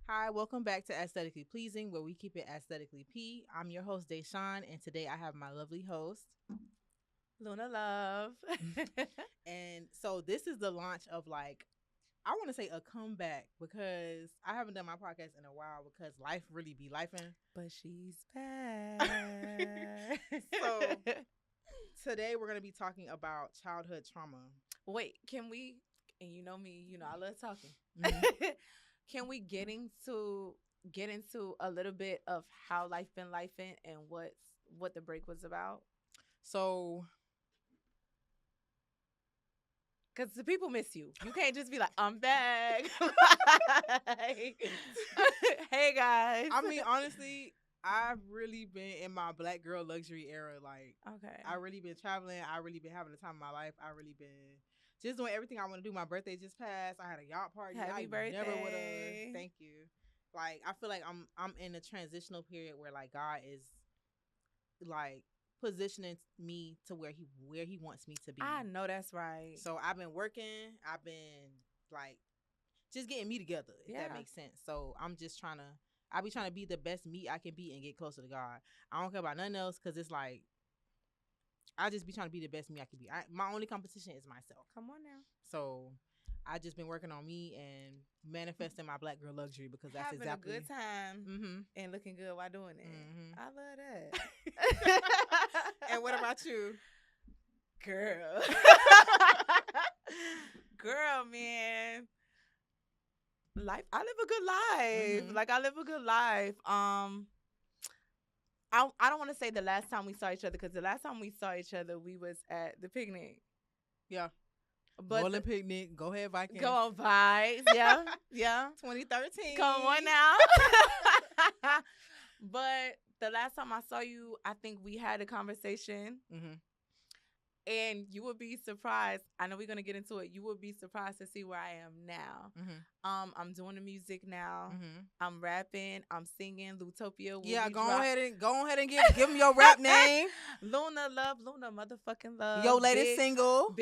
Hi, welcome back to Aesthetically Pleasing, where we keep it aesthetically P. I'm your host, Deshawn, and today I have my lovely host. Luna Love. And so this is the launch of I want to say a comeback because I haven't done my podcast in a while because life really be lifing. But she's back. So today we're going to be talking about childhood trauma. Wait, can we, and you know me, I love talking. Mhm. Can we get into a little bit of how life been lifing and what the break was about? So Because the people miss you. You can't just be like, I'm back. Like, hey guys. I mean, honestly, I've really been in my black girl luxury era. Okay. I really been traveling. I really been having the time of my life. I really been just doing everything I want to do. My birthday just passed. I had a yacht party. Happy I never would have. birthday. Thank you. I feel like I'm in a transitional period where God is like positioning me to where he wants me to be. I know that's right. So I've been working. I've been like just getting me together, if that Yeah. makes sense. So I'm just trying to. I be trying to be the best me I can be and get closer to God. I don't care about nothing else because it's like I just be trying to be the best me I can be. My only competition is myself. Come on now. So I just been working on me and manifesting my black girl luxury because that's Having exactly a good time Mm-hmm. and looking good while doing it. Mm-hmm. I love that. And what about you, girl? Girl, man. Life. I live a good life. Mhm. Like I live a good life. I don't want to say the last time we saw each other because the last time we saw each other we was at the picnic. Yeah. But Rolling picnic. Go ahead, Vikings. go on vibes. Yeah. Yeah. 2013. Come on now. But the last time I saw you, I think we had a conversation. Mm-hmm. And you would be surprised. I know we're gonna get into it. You would be surprised to see where I am now. Mm-hmm. I'm doing the music now. Mm-hmm. I'm rapping. I'm singing. Lutopia. Yeah, go ahead and give them your rap name. Luna Love. Luna motherfucking Love. Your latest single.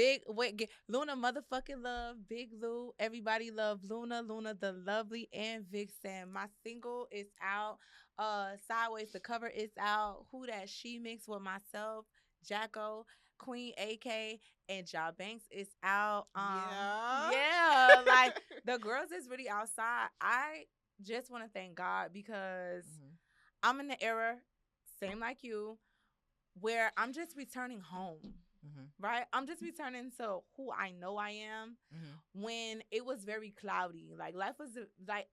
Luna motherfucking Love. Big Lou. Everybody love Luna. Luna the lovely and Vixen. My single is out. Sideways. The cover is out. Who that she mixed with myself. Jacko. Queen AK and Ja Banks is out. Yeah, like the girls is really outside. I just want to thank God because I'm in the era, same like you, where I'm just returning home. Right? I'm just returning to who I know I am when it was very cloudy. Like life was like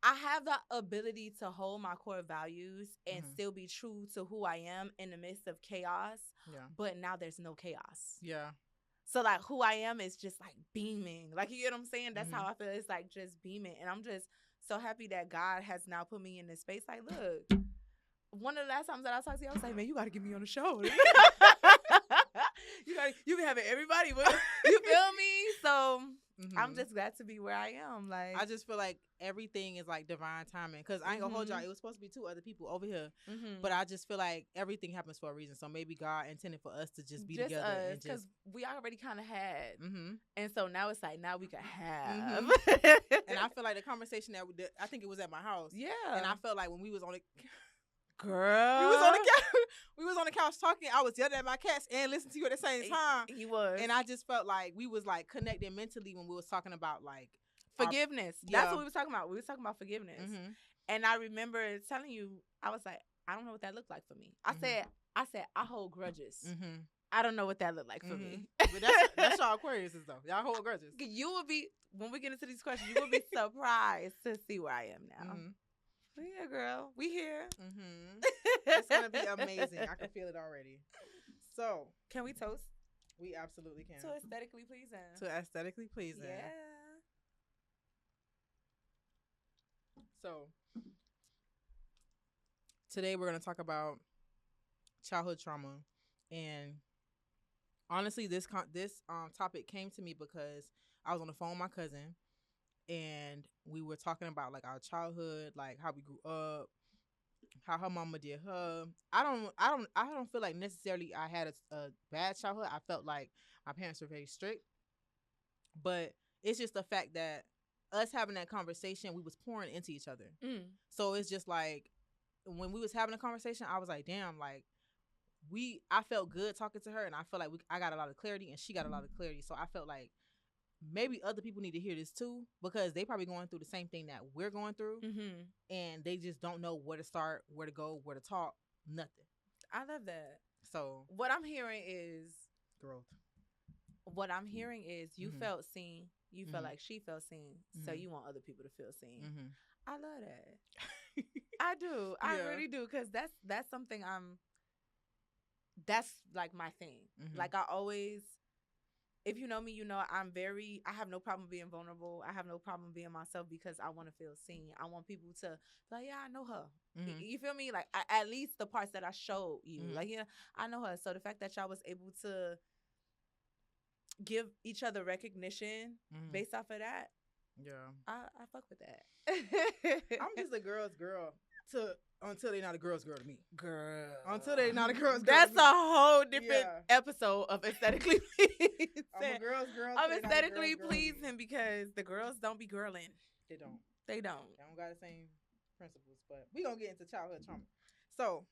I have the ability to hold my core values and still be true to who I am in the midst of chaos. Yeah. But now there's no chaos. Yeah. So like who I am is just like beaming. Like you get what I'm saying? That's how I feel. It's like just beaming. And I'm just so happy that God has now put me in this space. Like, look, one of the last times that I talked to you, I was like, man, you gotta get me on the show. You be having everybody, but you feel me? So I'm just glad to be where I am. Like I just feel like everything is like divine timing because I ain't gonna hold y'all. It was supposed to be two other people over here, but I just feel like everything happens for a reason. So maybe God intended for us to just be together and because just we already kind of had, and so now it's like now we can have. And I feel like the conversation that we did, I think it was at my house. Yeah, and I felt like when we was on it. Girl, we was on the couch. We was on the couch talking. I was yelling at my cats and listening to you at the same time. He was, and I just felt like we was like connected mentally when we was talking about like forgiveness. That's what we was talking about. We was talking about forgiveness. And I remember telling you, I was like, I don't know what that looked like for me. I said, I hold grudges. I don't know what that looked like for me. But that's y'all Aquariuses though. Y'all hold grudges. You will be when we get into these questions. You will be surprised to see where I am now. Yeah, girl, we here. It's gonna be amazing. I can feel it already. So, can we toast? We absolutely can. To aesthetically pleasing. To aesthetically pleasing. Yeah. So, today we're gonna talk about childhood trauma, and honestly, this topic came to me because I was on the phone with my cousin. And we were talking about like our childhood, like how we grew up, how her mama did her. I don't feel like necessarily I had a bad childhood. I felt like my parents were very strict, but it's just the fact that us having that conversation, we was pouring into each other. Mm. So it's just like when we was having a conversation, I was like, damn, like I felt good talking to her, and I felt like I got a lot of clarity, and she got a lot of clarity. So I felt like maybe other people need to hear this too, because they probably going through the same thing that we're going through, and they just don't know where to start, where to go, where to talk, nothing. I love that. So what I'm hearing is growth. What I'm hearing is you felt seen. You felt Mhm. like she felt seen. So Mhm. you want other people to feel seen. Mm-hmm. I love that. I do. I Yeah. really do. Because that's something that's like my thing. Mhm. Like I always, if you know me, you know I have no problem being vulnerable. I have no problem being myself because I want to feel seen. I want people to be like, yeah, I know her. Mhm. You feel me? Like at least the parts that I showed you. Mhm. Like, yeah, I know her. So the fact that y'all was able to give each other recognition based off of that, yeah, I fuck with that. I'm just a girl's girl until they're not a girl's girl to me. Girl. Until they're not a girl's girl. That's to me. a whole different Yeah. episode of aesthetically pleasing. I'm a girl's girl. I'm till they not a aesthetically girl's girl to me. pleasing because the girls don't be girling. They don't. They don't. They don't got the same principles. But we gonna get into childhood trauma. So,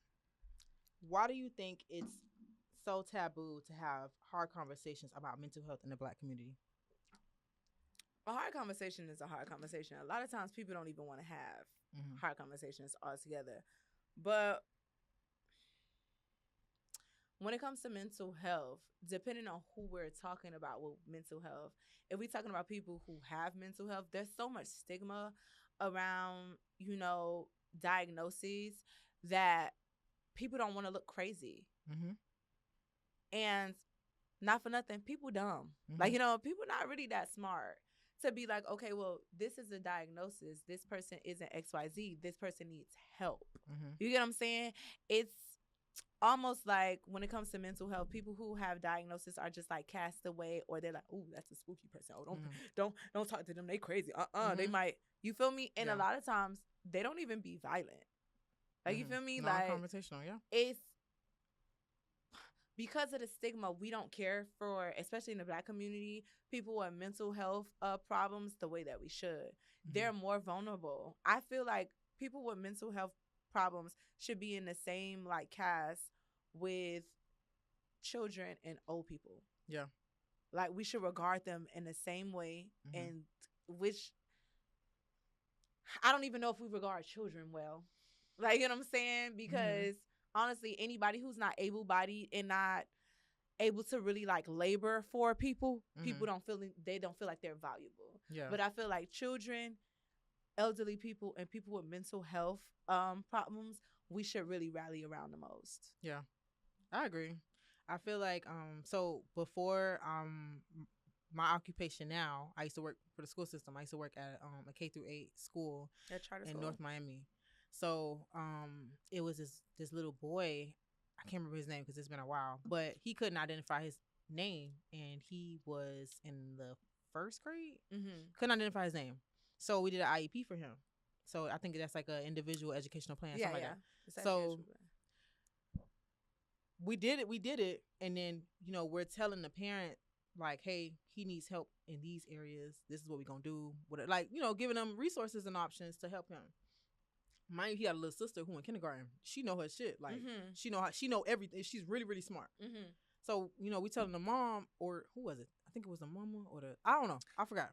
why do you think it's so taboo to have hard conversations about mental health in the Black community? A hard conversation is a hard conversation. A lot of times people don't even want to have hard conversations altogether. But when it comes to mental health, depending on who we're talking about with mental health, if we're talking about people who have mental health, there's so much stigma around, diagnoses that people don't want to look crazy. And not for nothing, people dumb. Like, people not really that smart to be like, okay, well, this is a diagnosis. This person isn't XYZ. This person needs help. You get what I'm saying? It's almost like when it comes to mental health, people who have diagnosis are just like cast away, or they're like, oh, that's a spooky person. Oh, don't talk to them. They crazy. They might, you feel me? And a lot of times they don't even be violent. Like, you feel me? Like, non-conversational, yeah. It's because of the stigma, we don't care for, especially in the Black community, people with mental health problems the way that we should. They're more vulnerable. I feel like people with mental health problems should be in the same like cast with children and old people. Yeah. Like, we should regard them in the same way, and which I don't even know if we regard children well. Like, you know what I'm saying? Because honestly, anybody who's not able-bodied and not able to really like labor for people, people don't feel like they're valuable. Yeah. But I feel like children, elderly people, and people with mental health problems, we should really rally around the most. Yeah, I agree. I feel like so before my occupation now, I used to work for the school system. I used to work at a K-8 school in North Miami. So it was this little boy. I can't remember his name because it's been a while, but he couldn't identify his name, and he was in the first grade. Couldn't identify his name, so we did an IEP for him. So I think that's like an individual educational plan, something like that. So we did it, and then we're telling the parent like, hey, he needs help in these areas. This is what we're gonna do. Like, giving them resources and options to help him. Mind you, he got a little sister who in kindergarten. She know her shit. Like, she know everything. She's really, really smart. So, we telling the mom, or who was it? I think it was the mama or I don't know. I forgot.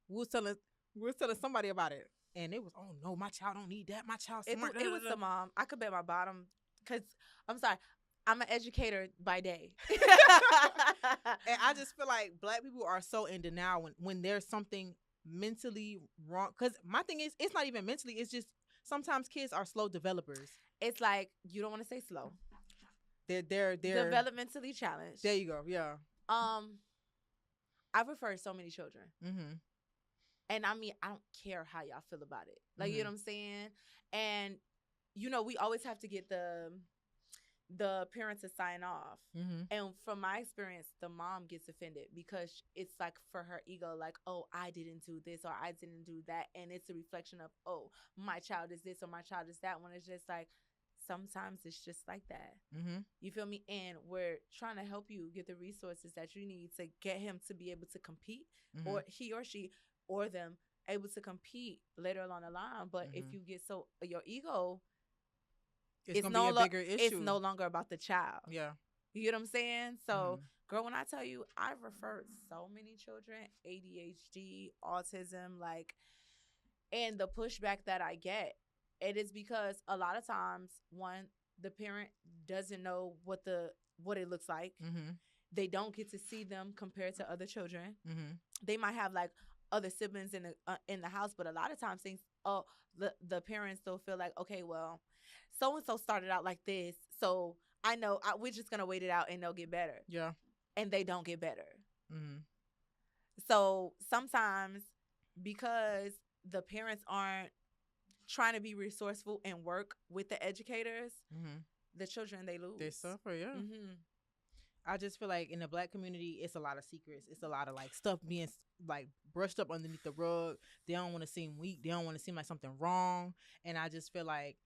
We was telling somebody about it. And it was, oh no, my child don't need that. My child's smart. It was the mom. I could bet my bottom, because I'm sorry, I'm an educator by day. And I just feel like Black people are so in denial when there's something mentally wrong. Because my thing is, it's not even mentally. It's just sometimes kids are slow developers. It's like, you don't want to say slow. They're developmentally challenged. There you go. Yeah. I've referred so many children. And I mean, I don't care how y'all feel about it. Like, you know what I'm saying? And, we always have to get the parents to sign off. And from my experience, the mom gets offended because it's like for her ego, like, oh, I didn't do this or I didn't do that. And it's a reflection of, oh, my child is this or my child is that. When it's just like, sometimes it's just like that. You feel me? And we're trying to help you get the resources that you need to get him to be able to compete, or he or she or them able to compete later along the line. But if Mhm. you get so your ego, It's gonna be a bigger it's issue. no longer about the child. Yeah. You get what I'm saying? So, Mhm. girl, when I tell you, I've referred so many children, ADHD, autism, like, and the pushback that I get, it is because a lot of times, one, the parent doesn't know what it looks like. Mhm. They don't get to see them compared to other children. Mhm. They might have like other siblings in the house, but a lot of times things, the parents still feel like, okay, well, so and so started out like this, so I know we're just gonna wait it out and they'll get better, Yeah. and they don't get better. Mhm. So sometimes, because the parents aren't trying to be resourceful and work with the educators, Mhm. the children, they lose. They suffer. Yeah. Mm-hmm. I just feel like in the black community, it's a lot of secrets. It's a lot of like stuff being like brushed up underneath the rug. They don't want to seem weak. They don't want to seem like something wrong. And I just feel like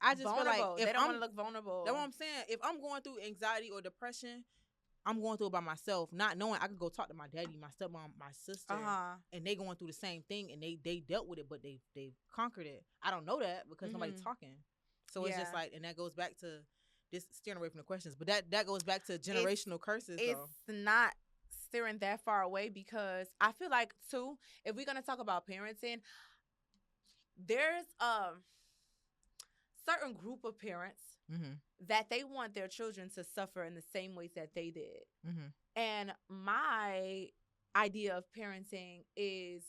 Vulnerable. if They don't I'm, want to look vulnerable. that's what I'm saying. If I'm going through anxiety or depression, I'm going through it by myself, not knowing I could go talk to my daddy, my stepmom, my sister, Uh-huh. and they going through the same thing, and they dealt with it, but they conquered it. I don't know that because nobody's Mm-hmm. talking. So it's just Yeah. like, and that goes back to this steering away from the questions, but that goes back to It's generational curses, it's though. not steering that far away, because I feel like too, if we're gonna talk about parenting, there's certain group of parents Mm-hmm. that they want their children to suffer in the same ways that they did. Mm-hmm. And my idea of parenting is,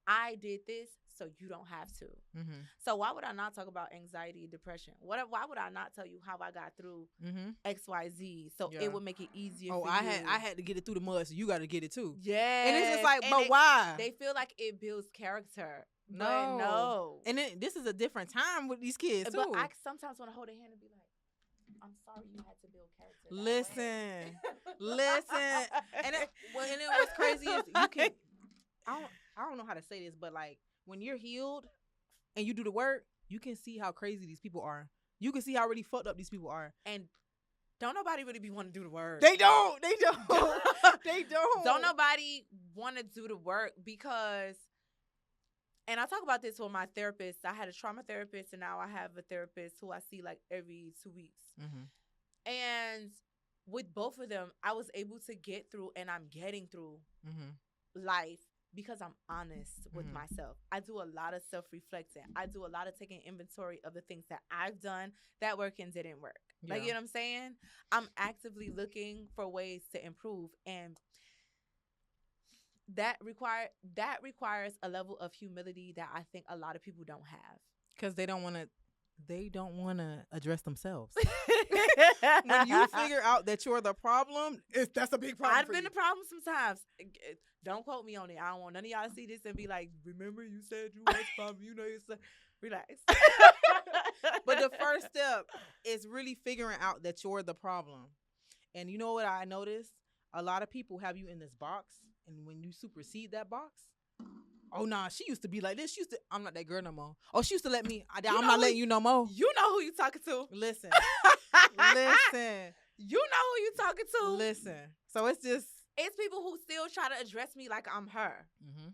I did this so you don't have to. Mm-hmm. So why would I not talk about anxiety and depression? Why would I not tell you how I got through Mm-hmm. XYZ, so Yeah. it would make it easier Oh, for I you? had to get it through the mud, so you got to get it too. Yeah. And it's just like, but why? They feel like it builds character. No. But no. And then this is a different time with these kids too. But I sometimes want to hold their hand and be like, I'm sorry you had to build character. Listen. Listen. And then what's crazy is you can I don't know how to say this, but like when you're healed and you do the work, you can see how crazy these people are. You can see how really fucked up these people are. And don't nobody really be want to do the work. They don't. They don't. They don't. Don't nobody want to do the work, because, and I talk about this with my therapist. I had a trauma therapist, and now I have a therapist who I see like every 2 weeks. Mm-hmm. And with both of them, I was able to get through, and I'm getting through life because I'm honest with myself. I do a lot of self-reflecting. I do a lot of taking inventory of the things that I've done that worked and didn't work. Yeah. Like, you know what I'm saying? I'm actively looking for ways to improve, and that requires a level of humility that I think a lot of people don't have. Because they don't want to address themselves. When you figure out that you're the problem, that's a big problem. I've been the problem sometimes. Don't quote me on it. I don't want none of y'all to see this and be like, remember you said you was the problem. You know yourself. Relax. But the first step is really figuring out that you're the problem. And you know what I noticed? A lot of people have you in this box, and when you supersede that box, oh nah, she used to be like this. I'm not that girl no more. Oh, she used to let me. I'm not letting you no more. You know who you talking to. Listen. Listen. You know who you talking to. Listen. So it's people who still try to address me like I'm her. Mm-hmm.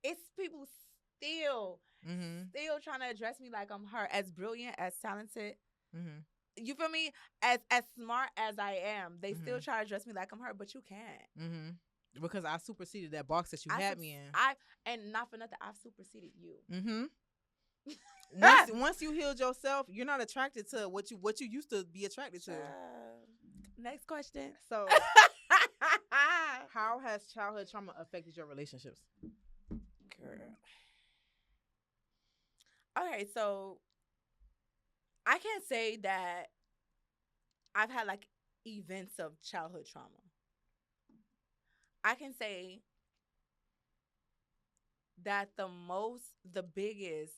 It's people still trying to address me like I'm her. As brilliant, as talented. Mm-hmm. You feel me? As smart as I am, they still try to address me like I'm her, but you can't. Mm-hmm. Because I superseded that box that you had me in. And not for nothing, I've superseded you. Mm-hmm. Once you healed yourself, you're not attracted to what you used to be attracted to. Next question. So, how has childhood trauma affected your relationships? Girl. Okay, so I can't say that I've had like events of childhood trauma. I can say that the biggest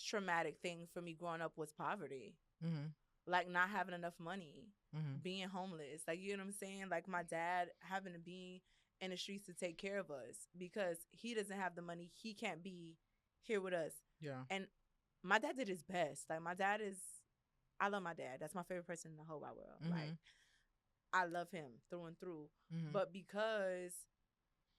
traumatic thing for me growing up was poverty. Mm-hmm. Like not having enough money, mm-hmm. being homeless. Like, you know what I'm saying? Like my dad having to be in the streets to take care of us because he doesn't have the money. He can't be here with us. Yeah. And my dad did his best. Like I love my dad. That's my favorite person in the whole wide world. Mm-hmm. Like I love him through and through. Mm-hmm. But because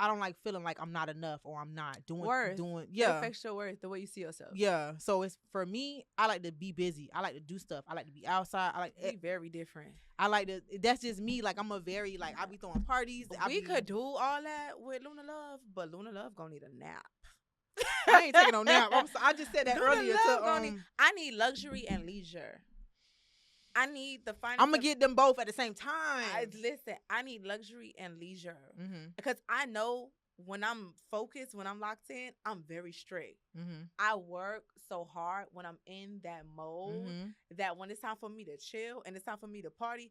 I don't like feeling like I'm not enough or I'm not Worth. doing. It Yeah. affects your worth, the way you see yourself. Yeah. So it's for me, I like to be busy. I like to do stuff. I like to be outside. I like We very different. I like to that's just me. Like I'm a very like I be throwing parties. We could do all that with Luna Love, but Luna Love gonna need a nap. I ain't taking no nap. I just said that Luna earlier Love to I need luxury and leisure. I need the finance. I'm gonna get them both at the same time. Listen, I need luxury and leisure Mm-hmm. because I know when I'm focused, when I'm locked in, I'm very strict. Mm-hmm. I work so hard when I'm in that mode that when it's time for me to chill and it's time for me to party,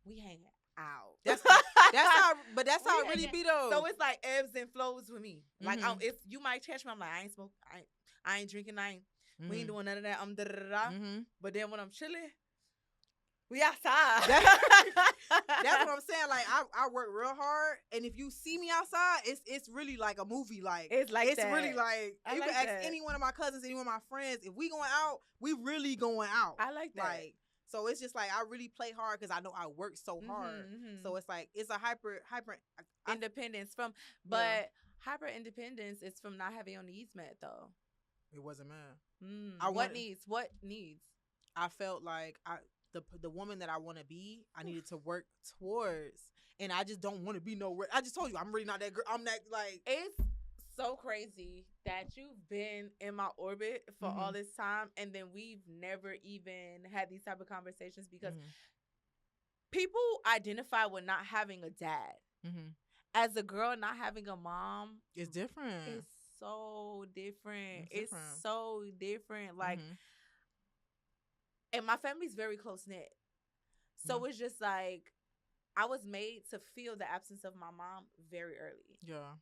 we hang out. That's how it really be though. So it's like ebbs and flows with me. Like if you might catch me, I'm like I ain't smoke, I ain't drinking, we ain't doing none of that. I'm da da da. But then when I'm chilling, we outside. That's what I'm saying. Like I work real hard, and if you see me outside, it's really like a movie. Like it's that. really like I you like can ask that. any one of my cousins, any one of my friends. If we going out, we really going out. I like that. Like so, it's just like I really play hard because I know I work so hard. So it's like it's a hyper independence from, but hyper independence is from not having your needs met though. It wasn't mad. What needs? What needs? I felt like the woman that I want to be, I needed to work towards, and I just don't want to be nowhere. I just told you, I'm really not that girl. I'm that like. It's so crazy that you've been in my orbit for all this time, and then we've never even had these type of conversations because people identify with not having a dad. As a girl, not having a mom is different. It's so different. It's so different. Like. And my family's very close knit. So it's just like I was made to feel the absence of my mom very early. Yeah.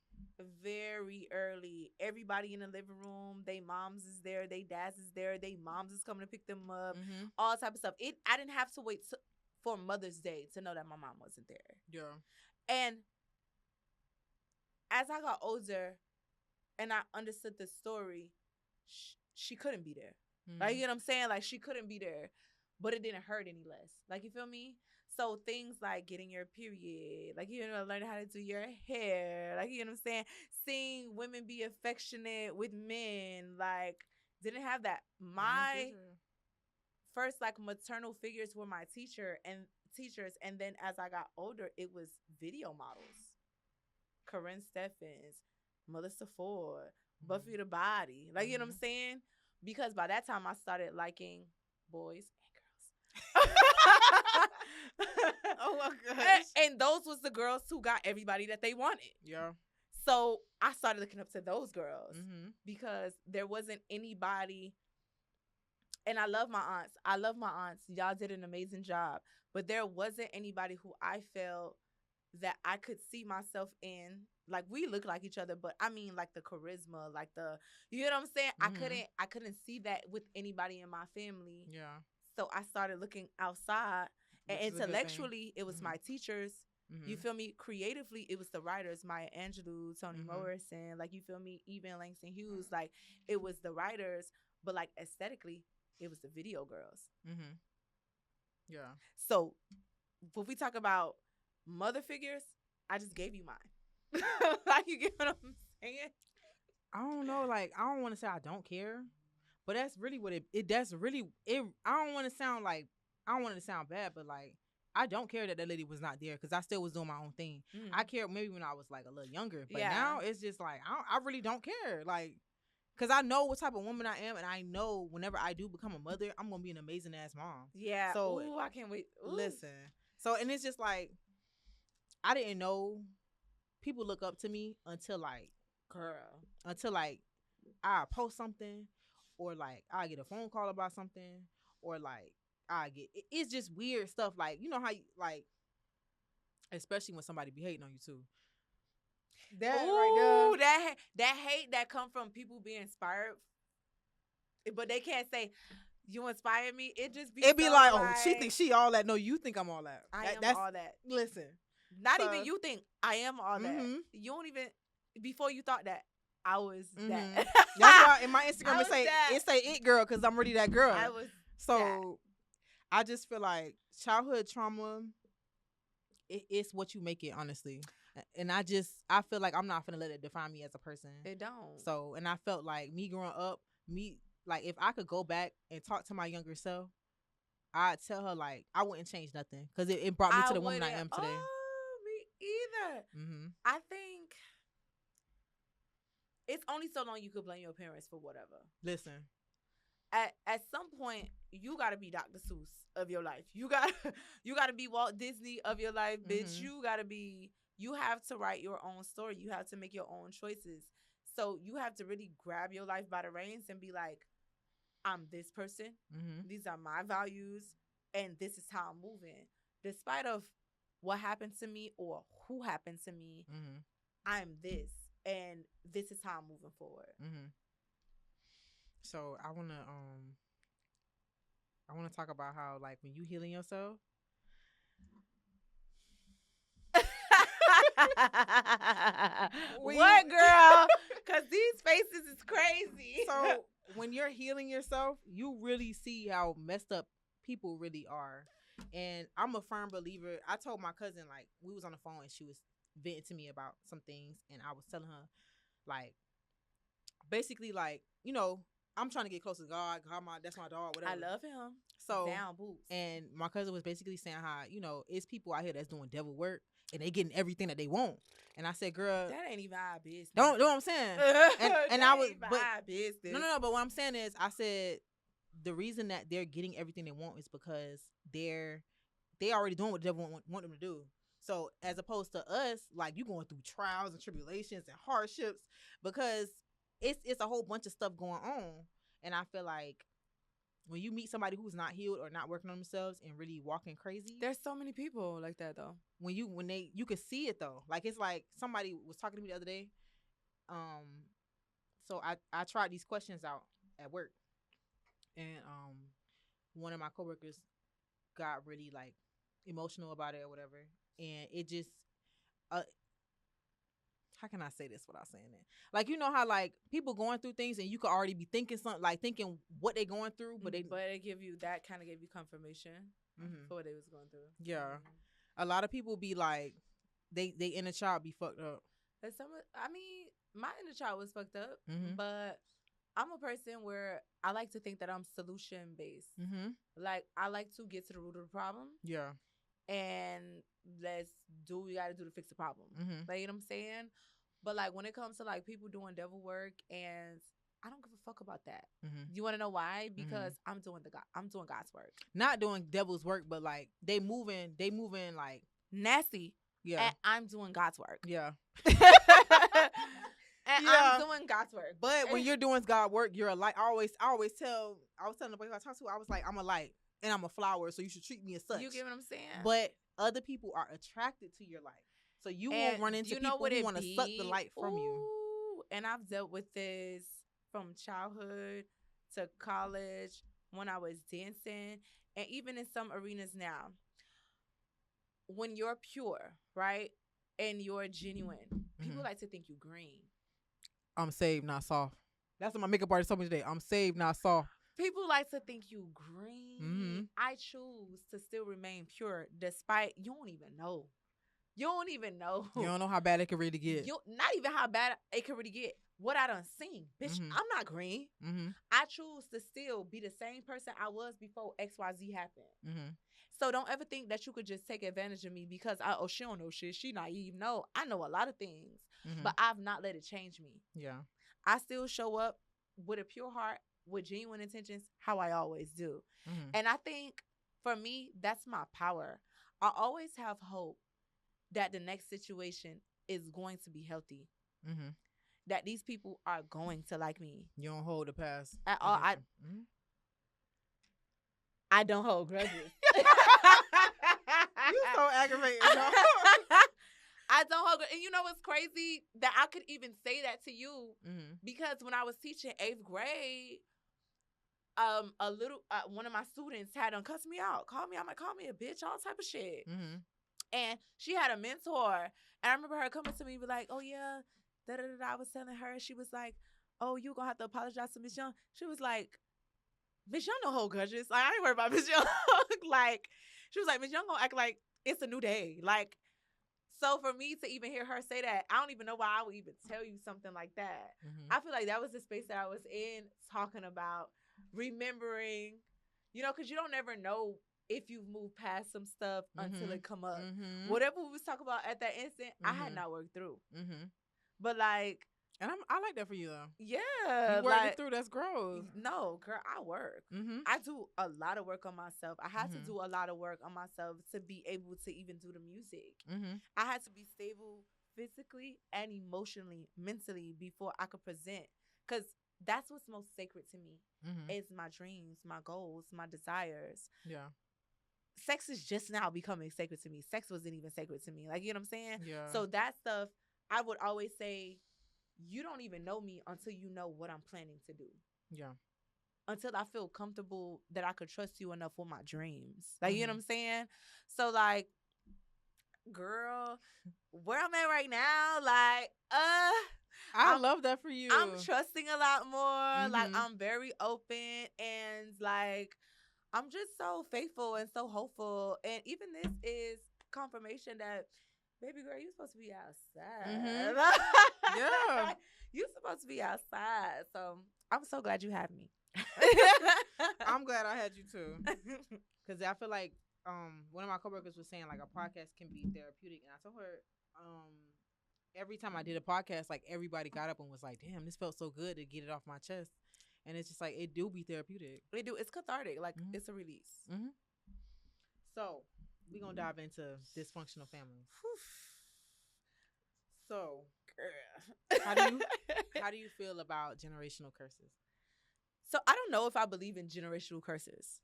Very early. Everybody in the living room, they moms is there, they dads is there, they moms is coming to pick them up, all type of stuff. I didn't have to wait for Mother's Day to know that my mom wasn't there. Yeah. And as I got older and I understood the story, she couldn't be there. Like, you know what I'm saying? Like, she couldn't be there, but it didn't hurt any less. Like, you feel me? So things like getting your period, like, you know, learning how to do your hair, like, you know what I'm saying? Seeing women be affectionate with men, like, didn't have that. My first, like, maternal figures were my teachers. And then as I got older, it was video models. Corinne Steffens, Melissa Ford, Buffy the Body. Like, you know what I'm saying? Because by that time, I started liking boys and girls. Oh, my gosh. And those was the girls who got everybody that they wanted. Yeah. So I started looking up to those girls because there wasn't anybody. And I love my aunts. Y'all did an amazing job. But there wasn't anybody who I felt that I could see myself in. Like, we look like each other, but I mean, like, the charisma, like you know what I'm saying? I couldn't see that with anybody in my family. Yeah. So I started looking outside, and intellectually, it was my teachers. You feel me? Creatively, it was the writers, Maya Angelou, Toni Morrison, like, you feel me? Even Langston Hughes, like, it was the writers, but, like, aesthetically, it was the video girls. Yeah. So, when we talk about mother figures, I just gave you mine. Like, you get what I'm saying? I don't know. Like, I don't want to say I don't care, but that's really what that's really it. I don't want to sound bad, but like, I don't care that lady was not there because I still was doing my own thing. I cared maybe when I was like a little younger, but now it's just like I really don't care. Like, because I know what type of woman I am, and I know whenever I do become a mother, I'm gonna be an amazing ass mom. Yeah. So I can't wait. Listen. So, and it's just like I didn't know. People look up to me until like I post something, or like I get a phone call about something, or like it's just weird stuff. Like, you know how you, like, especially when somebody be hating on you too. That right there. That hate that come from people being inspired, but they can't say you inspired me. It be like, oh, she thinks she all that. No, you think I'm all that. That's all that. Listen. Not even you think I am all that. You don't even, before you thought that, I was that. That's why in my Instagram it say it girl, because I'm really that girl. I was so that. I just feel like childhood trauma, it's what you make it, honestly. And I feel like I'm not gonna let it define me as a person. It don't. So, and I felt like me growing up, like if I could go back and talk to my younger self, I'd tell her like I wouldn't change nothing because it brought me I to the woman I wouldn't. am today. Oh, me either. Mm-hmm. I think it's only so long you could blame your parents for whatever. Listen, at some point you gotta be Dr. Seuss of your life. You gotta be Walt Disney of your life, bitch. Mm-hmm. You have to write your own story. You have to make your own choices. So you have to really grab your life by the reins and be like, I'm this person. Mm-hmm. These are my values, and this is how I'm moving. Despite of what happened to me or who happened to me, Mm-hmm. I'm this, and this is how I'm moving forward. Mm-hmm. So I wanna talk about how like when you healing yourself. What, girl? Because these faces is crazy. So when you're healing yourself, you really see how messed up people really are. And I'm a firm believer. I told my cousin, like, we was on the phone and she was venting to me about some things, and I was telling her, like, basically, like, I'm trying to get close to God. That's my dog, whatever. I love him. So down boots. And my cousin was basically saying how, it's people out here that's doing devil work and they getting everything that they want. And I said, girl, that ain't even our business. Don't know what I'm saying. And I was, but our business. No. But what I'm saying is, I said the reason that they're getting everything they want is because they already doing what the devil want them to do. So as opposed to us, like, you going through trials and tribulations and hardships because it's a whole bunch of stuff going on. And I feel like when you meet somebody who's not healed or not working on themselves and really walking crazy, there's so many people like that though. When you can see it though. Like, it's like somebody was talking to me the other day. So I tried these questions out at work, and one of my coworkers got really like emotional about it or whatever, and it just how can I say this without saying it? Like, how like people going through things and you could already be thinking something, like thinking what they going through, but it gave you confirmation for what they was going through. Yeah. A lot of people be like, they inner child be fucked up. And my inner child was fucked up, but I'm a person where I like to think that I'm solution based. Like, I like to get to the root of the problem. Yeah. And let's do what we got to do to fix the problem. Like, you know what I'm saying? But like, when it comes to like people doing devil work, and I don't give a fuck about that. You want to know why? Because I'm doing God's work. Not doing devil's work, but like they moving like nasty. Yeah. And I'm doing God's work. Yeah. And I'm doing God's work. But when you're doing God's work, you're a light. I was telling the boys I talked to, I was like, I'm a light and I'm a flower, so you should treat me as such. You get what I'm saying? But other people are attracted to your light. So you will run into people who want to suck the light from you. And I've dealt with this from childhood to college, when I was dancing, and even in some arenas now. When you're pure, right, and you're genuine, people like to think you green. I'm saved, not soft. That's what my makeup artist told me today. I'm saved, not soft. People like to think you green. I choose to still remain pure, despite you don't even know. You don't know how bad it can really get. Not even how bad it can really get. What I done seen. Bitch, I'm not green. I choose to still be the same person I was before XYZ happened. So don't ever think that you could just take advantage of me because, she don't know shit. She naive. No, I know a lot of things, but I've not let it change me. Yeah. I still show up with a pure heart, with genuine intentions, how I always do. And I think for me, that's my power. I always have hope that the next situation is going to be healthy. That these people are going to like me. You don't hold the past at all. I don't hold grudges. You so aggravating. I don't hold grudges. And you know what's crazy? That I could even say that to you because when I was teaching 8th grade, one of my students had cussed me out, called me a bitch, all type of shit. And she had a mentor, and I remember her coming to me and be like, "Oh yeah, I was telling her, she was like, "Oh, you gonna have to apologize to Miss Young." She was like, "Miss Young don't hold grudges. Like, I ain't worried about Miss Young." Like, she was like, "Miss Young gonna act like it's a new day." Like, So for me to even hear her say that, I don't even know why I would even tell you something like that. I feel like that was the space that I was in, talking about remembering, because you don't ever know if you've moved past some stuff until it come up. Whatever we was talking about at that instant, I had not worked through. But like, and I like that for you though. Yeah, you worked it through. That's growth. No, girl, I work. I do a lot of work on myself. I had to do a lot of work on myself to be able to even do the music. I had to be stable physically and emotionally, mentally before I could present. Because that's what's most sacred to me. Is my dreams, my goals, my desires. Yeah. Sex is just now becoming sacred to me. Sex wasn't even sacred to me. Like, you know what I'm saying? Yeah. So that stuff, I would always say, you don't even know me until you know what I'm planning to do. Yeah. Until I feel comfortable that I could trust you enough with my dreams. Like, you know what I'm saying? So, like, girl, where I'm at right now, like, I love that for you. I'm trusting a lot more. Like, I'm very open, and like, I'm just so faithful and so hopeful. And even this is confirmation that, baby girl, you're supposed to be outside. Yeah. You're supposed to be outside. So I'm so glad you have me. I'm glad I had you too. Because I feel like one of my coworkers was saying like a podcast can be therapeutic. And I told her every time I did a podcast, like everybody got up and was like, damn, this felt so good to get it off my chest. And it's just like, it do be therapeutic. It do. It's cathartic. Like, it's a release. So we're going to dive into dysfunctional families. So, girl, how do you feel about generational curses? So I don't know if I believe in generational curses.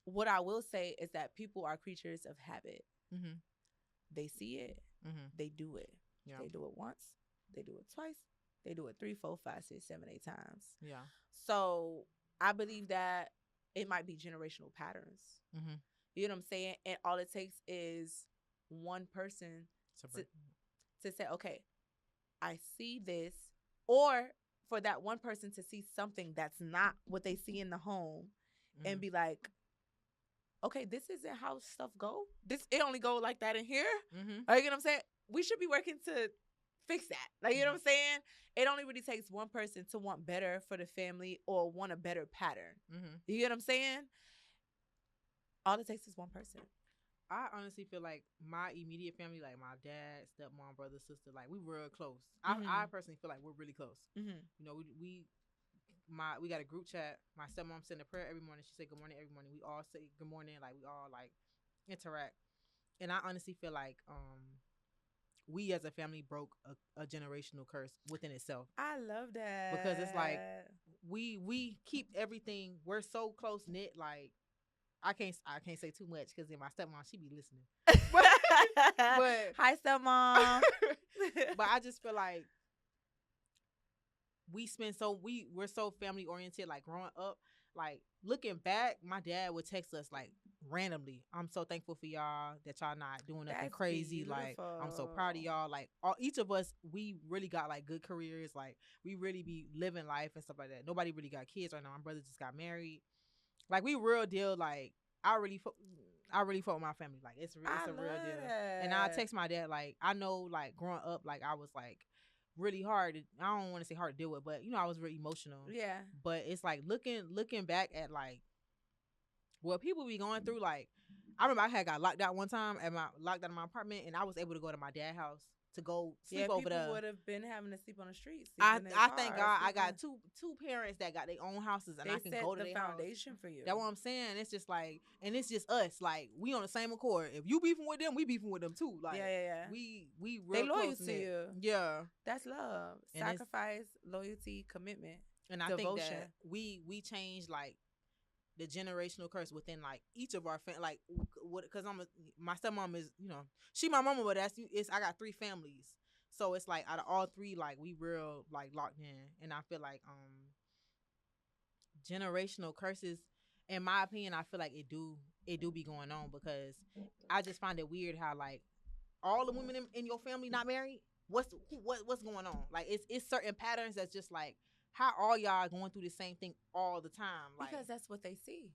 What I will say is that people are creatures of habit. They see it. They do it. Yeah. They do it once. They do it twice. They do it 3, 4, 5, 6, 7, 8 times. Yeah. So I believe that it might be generational patterns. You know what I'm saying? And all it takes is one person to say, okay, I see this. Or for that one person to see something that's not what they see in the home and be like, okay, this isn't how stuff go. It only go like that in here. Like, you know what I'm saying? We should be working to fix that. Like, you know what I'm saying? It only really takes one person to want better for the family or want a better pattern. You get what I'm saying? All it takes is one person. I honestly feel like my immediate family, like my dad, stepmom, brother, sister, like we real close. I personally feel like we're really close. You know, we got a group chat. My stepmom sent a prayer every morning. She said good morning every morning. We all say good morning. Like, we all like interact. And I honestly feel like we as a family broke a generational curse within itself. I love that. Because it's like we keep everything. We're so close knit. Like, I can't say too much because then my stepmom, she be listening. but hi, stepmom. But I just feel like we're so family oriented. Like, growing up, like looking back, my dad would text us like randomly. I'm so thankful for y'all that y'all not doing nothing That's crazy. beautiful. Like, I'm so proud of y'all. Like, each of us, we really got like good careers. Like, we really be living life and stuff like that. Nobody really got kids right now. My brother just got married. Like, we real deal. Like, I really fuck with my family. Like, it's a real deal. That. And I text my dad, like, I know, like, growing up, like, I was like really hard. I don't want to say hard to deal with, but you know, I was really emotional. Yeah. But it's like looking back at like what people be going through. Like, I remember I had got locked out one time locked out of my apartment, and I was able to go to my dad's house to go sleep over there. People would have been having to sleep on the streets. I thank God I got two parents that got their own houses, and I can go to their foundation house. For you. That's what I'm saying. It's just like, and it's just us. Like, we on the same accord. If you beefing with them, we beefing with them too. Like, yeah. We real they loyal to you. Yeah, that's love. And sacrifice, loyalty, commitment, and I devotion. think that we changed like the generational curse within like each of our like what, because my stepmom is, you know, she my mama, but I got 3 families. So it's like out of all 3, like we real like locked in. And I feel like generational curses, in my opinion, I feel like it do be going on, because I just find it weird how like all the women in your family not married. What's going on? Like, it's certain patterns that's just like, how all y'all going through the same thing all the time? Like, because that's what they see.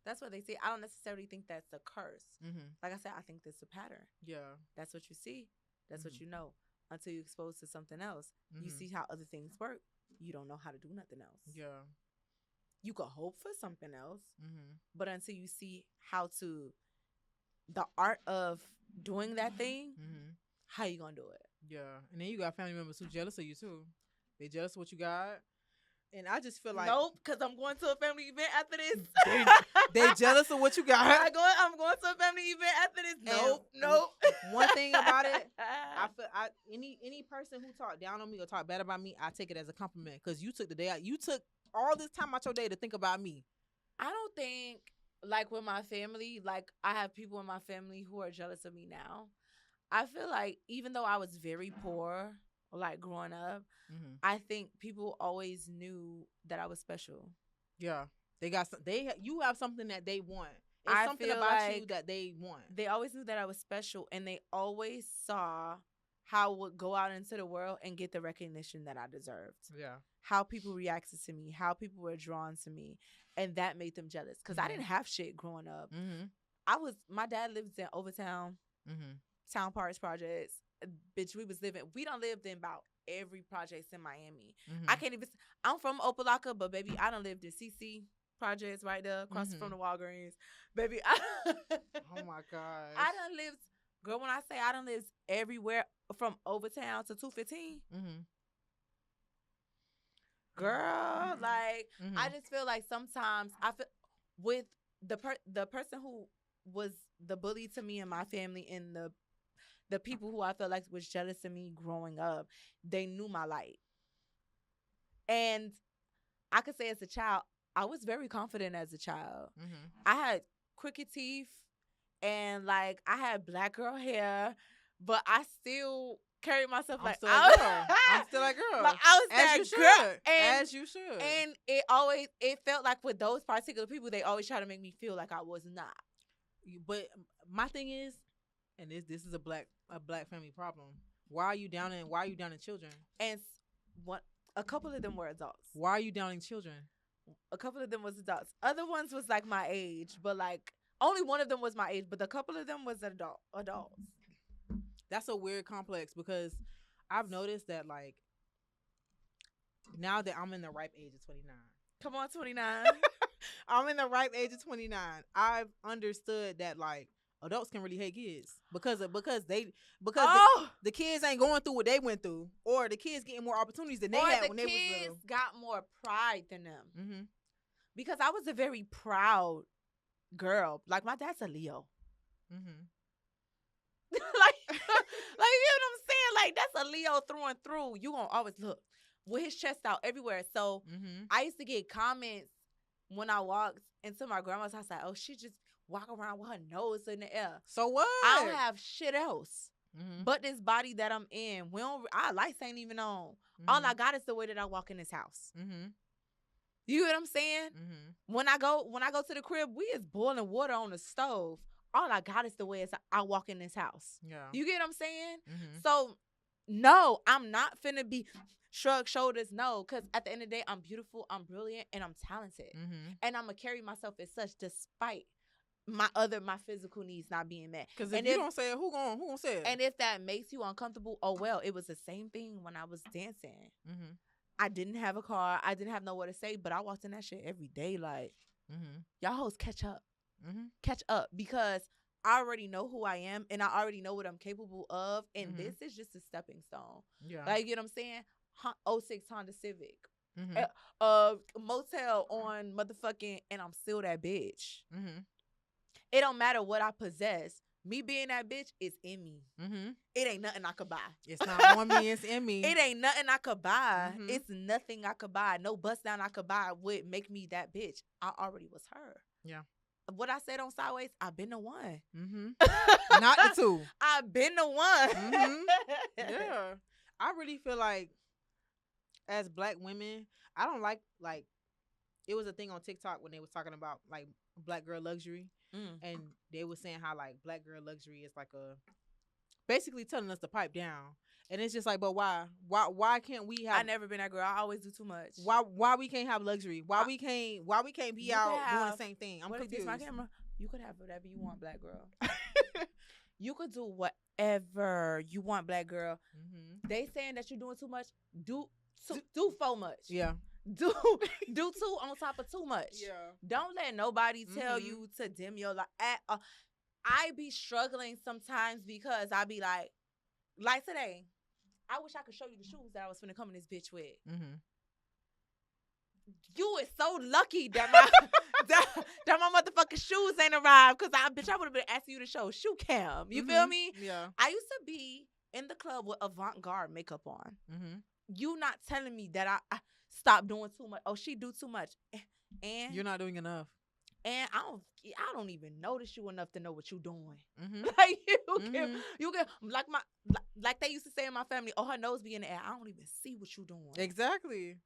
That's what they say. I don't necessarily think that's a curse. Mm-hmm. Like I said, I think that's a pattern. Yeah. That's what you see. That's what Mhm. you know. Until you're exposed to something else, you Mhm. see how other things work. You don't know how to do nothing else. Yeah. You could hope for something else, Mm-hmm. but until you see how to, the art of doing that thing, Mm-hmm. how you gonna do it? Yeah. And then you got family members who jealous of you too. They jealous of what you got. And I just feel like Nope, because I'm going to a family event after this. they jealous of what you got. I'm going to a family event after this. Nope. One thing about it, I feel any person who talk down on me or talk bad about me, I take it as a compliment because you took the day out. You took all this time out your day to think about me. I don't think, like with my family, like I have people in my family who are jealous of me now. I feel like even though I was very poor, like growing up, Mm-hmm. I think people always knew that I was special. Yeah, they got some, you have something that they want. It's I something feel about you like that they want. They always knew that I was special, and they always saw how I would go out into the world and get the recognition that I deserved. Yeah. How people reacted to me, how people were drawn to me, and that made them jealous because I didn't have shit growing up. Mm-hmm. My dad lived in Overtown, Mm-hmm. Town Parks projects. Bitch, we done lived in about every projects in Miami. Mm-hmm. I can't even, I'm from Opelika, but baby, I done lived in CC projects right there across from the Walgreens. Baby, oh my gosh. I done lived, girl, when I say I done lived everywhere from Overtown to 215. Mm-hmm. Girl, like, I just feel like sometimes I feel with the person who was the bully to me and my family and the people who I felt like was jealous of me growing up, they knew my light. And I could say as a child, I was very confident as a child. Mm-hmm. I had crooked teeth and like I had black girl hair, but I still carried myself like still a girl. I'm still a girl. Like I was as that you should. girl. And, as you should. And it felt like with those particular people, they always try to make me feel like I was not. But my thing is, and this is a black family problem. Why are you downing children? And a couple of them were adults. Why are you downing children? A couple of them was adults. Other ones was like my age, but like only one of them was my age, but a couple of them was adults. That's a weird complex because I've noticed that like now that I'm in the ripe age of 29. Come on, 29. I'm in the ripe age of 29. I've understood that like adults can really hate kids because the kids ain't going through what they went through, or the kids getting more opportunities than they had when they was little. The kids got more pride than them. Mm-hmm. Because I was a very proud girl. Like my dad's a Leo. Mm-hmm. like you know what I'm saying? Like that's a Leo through and through. You gonna always look with his chest out everywhere. So I used to get comments when I walked into my grandma's house like, oh, she just walk around with her nose in the air. So what? I don't have shit else but this body that I'm in. Our lights ain't even on. All I got is the way that I walk in this house. You know what I'm saying? When I go to the crib, we is boiling water on the stove. All I got is the way I walk in this house. Yeah. You get what I'm saying? So no, I'm not finna be shrug shoulders. No, because at the end of the day, I'm beautiful, I'm brilliant, and I'm talented. And I'm gonna carry myself as such despite my physical needs not being met. Because if you don't say it, who gonna say it? And if that makes you uncomfortable, oh well. It was the same thing when I was dancing. I didn't have a car. I didn't have nowhere to stay, but I walked in that shit every day. Like, y'all hoes catch up. Catch up, because I already know who I am and I already know what I'm capable of. And this is just a stepping stone. Yeah. Like, you know what I'm saying? 06 Honda Civic. Motel on motherfucking, and I'm still that bitch. It don't matter what I possess. Me being that bitch is in me. It ain't nothing I could buy. It's not on me, it's in me. It ain't nothing I could buy. It's nothing I could buy. No bust down I could buy would make me that bitch. I already was her. Yeah. What I said on Sideways, I've been the one. Not the two. I've been the one. Yeah. I really feel like as black women, I don't like it was a thing on TikTok when they was talking about like black girl luxury. And they were saying how like black girl luxury is like basically telling us to pipe down. And it's just like, but why? Why can't we have? I never been that girl. I always do too much. Why we can't have luxury? Why we can't be You out could doing the have- same thing? I'm What is confused. this, my camera? You could have whatever you want, black girl. You could do whatever you want, black girl. Mm-hmm. They saying that you're doing too much. Do so much. Yeah. Do two on top of too much. Yeah. Don't let nobody tell Mhm. you to dim your light. I be struggling sometimes because I be like today. I wish I could show you the shoes that I was finna come in this bitch with. Mm-hmm. You is so lucky that my that my motherfucking shoes ain't arrived, because I would have been asking you to show shoe cam. You feel me? Yeah. I used to be in the club with avant-garde makeup on. Mm-hmm. You not telling me that I stopped doing too much. Oh, she do too much, and You're not doing enough. and I don't even notice you enough to know what you doing. Mm-hmm. Like Mhm. you can like they used to say in my family. Oh, her nose be in the air. I don't even see what you doing. Exactly.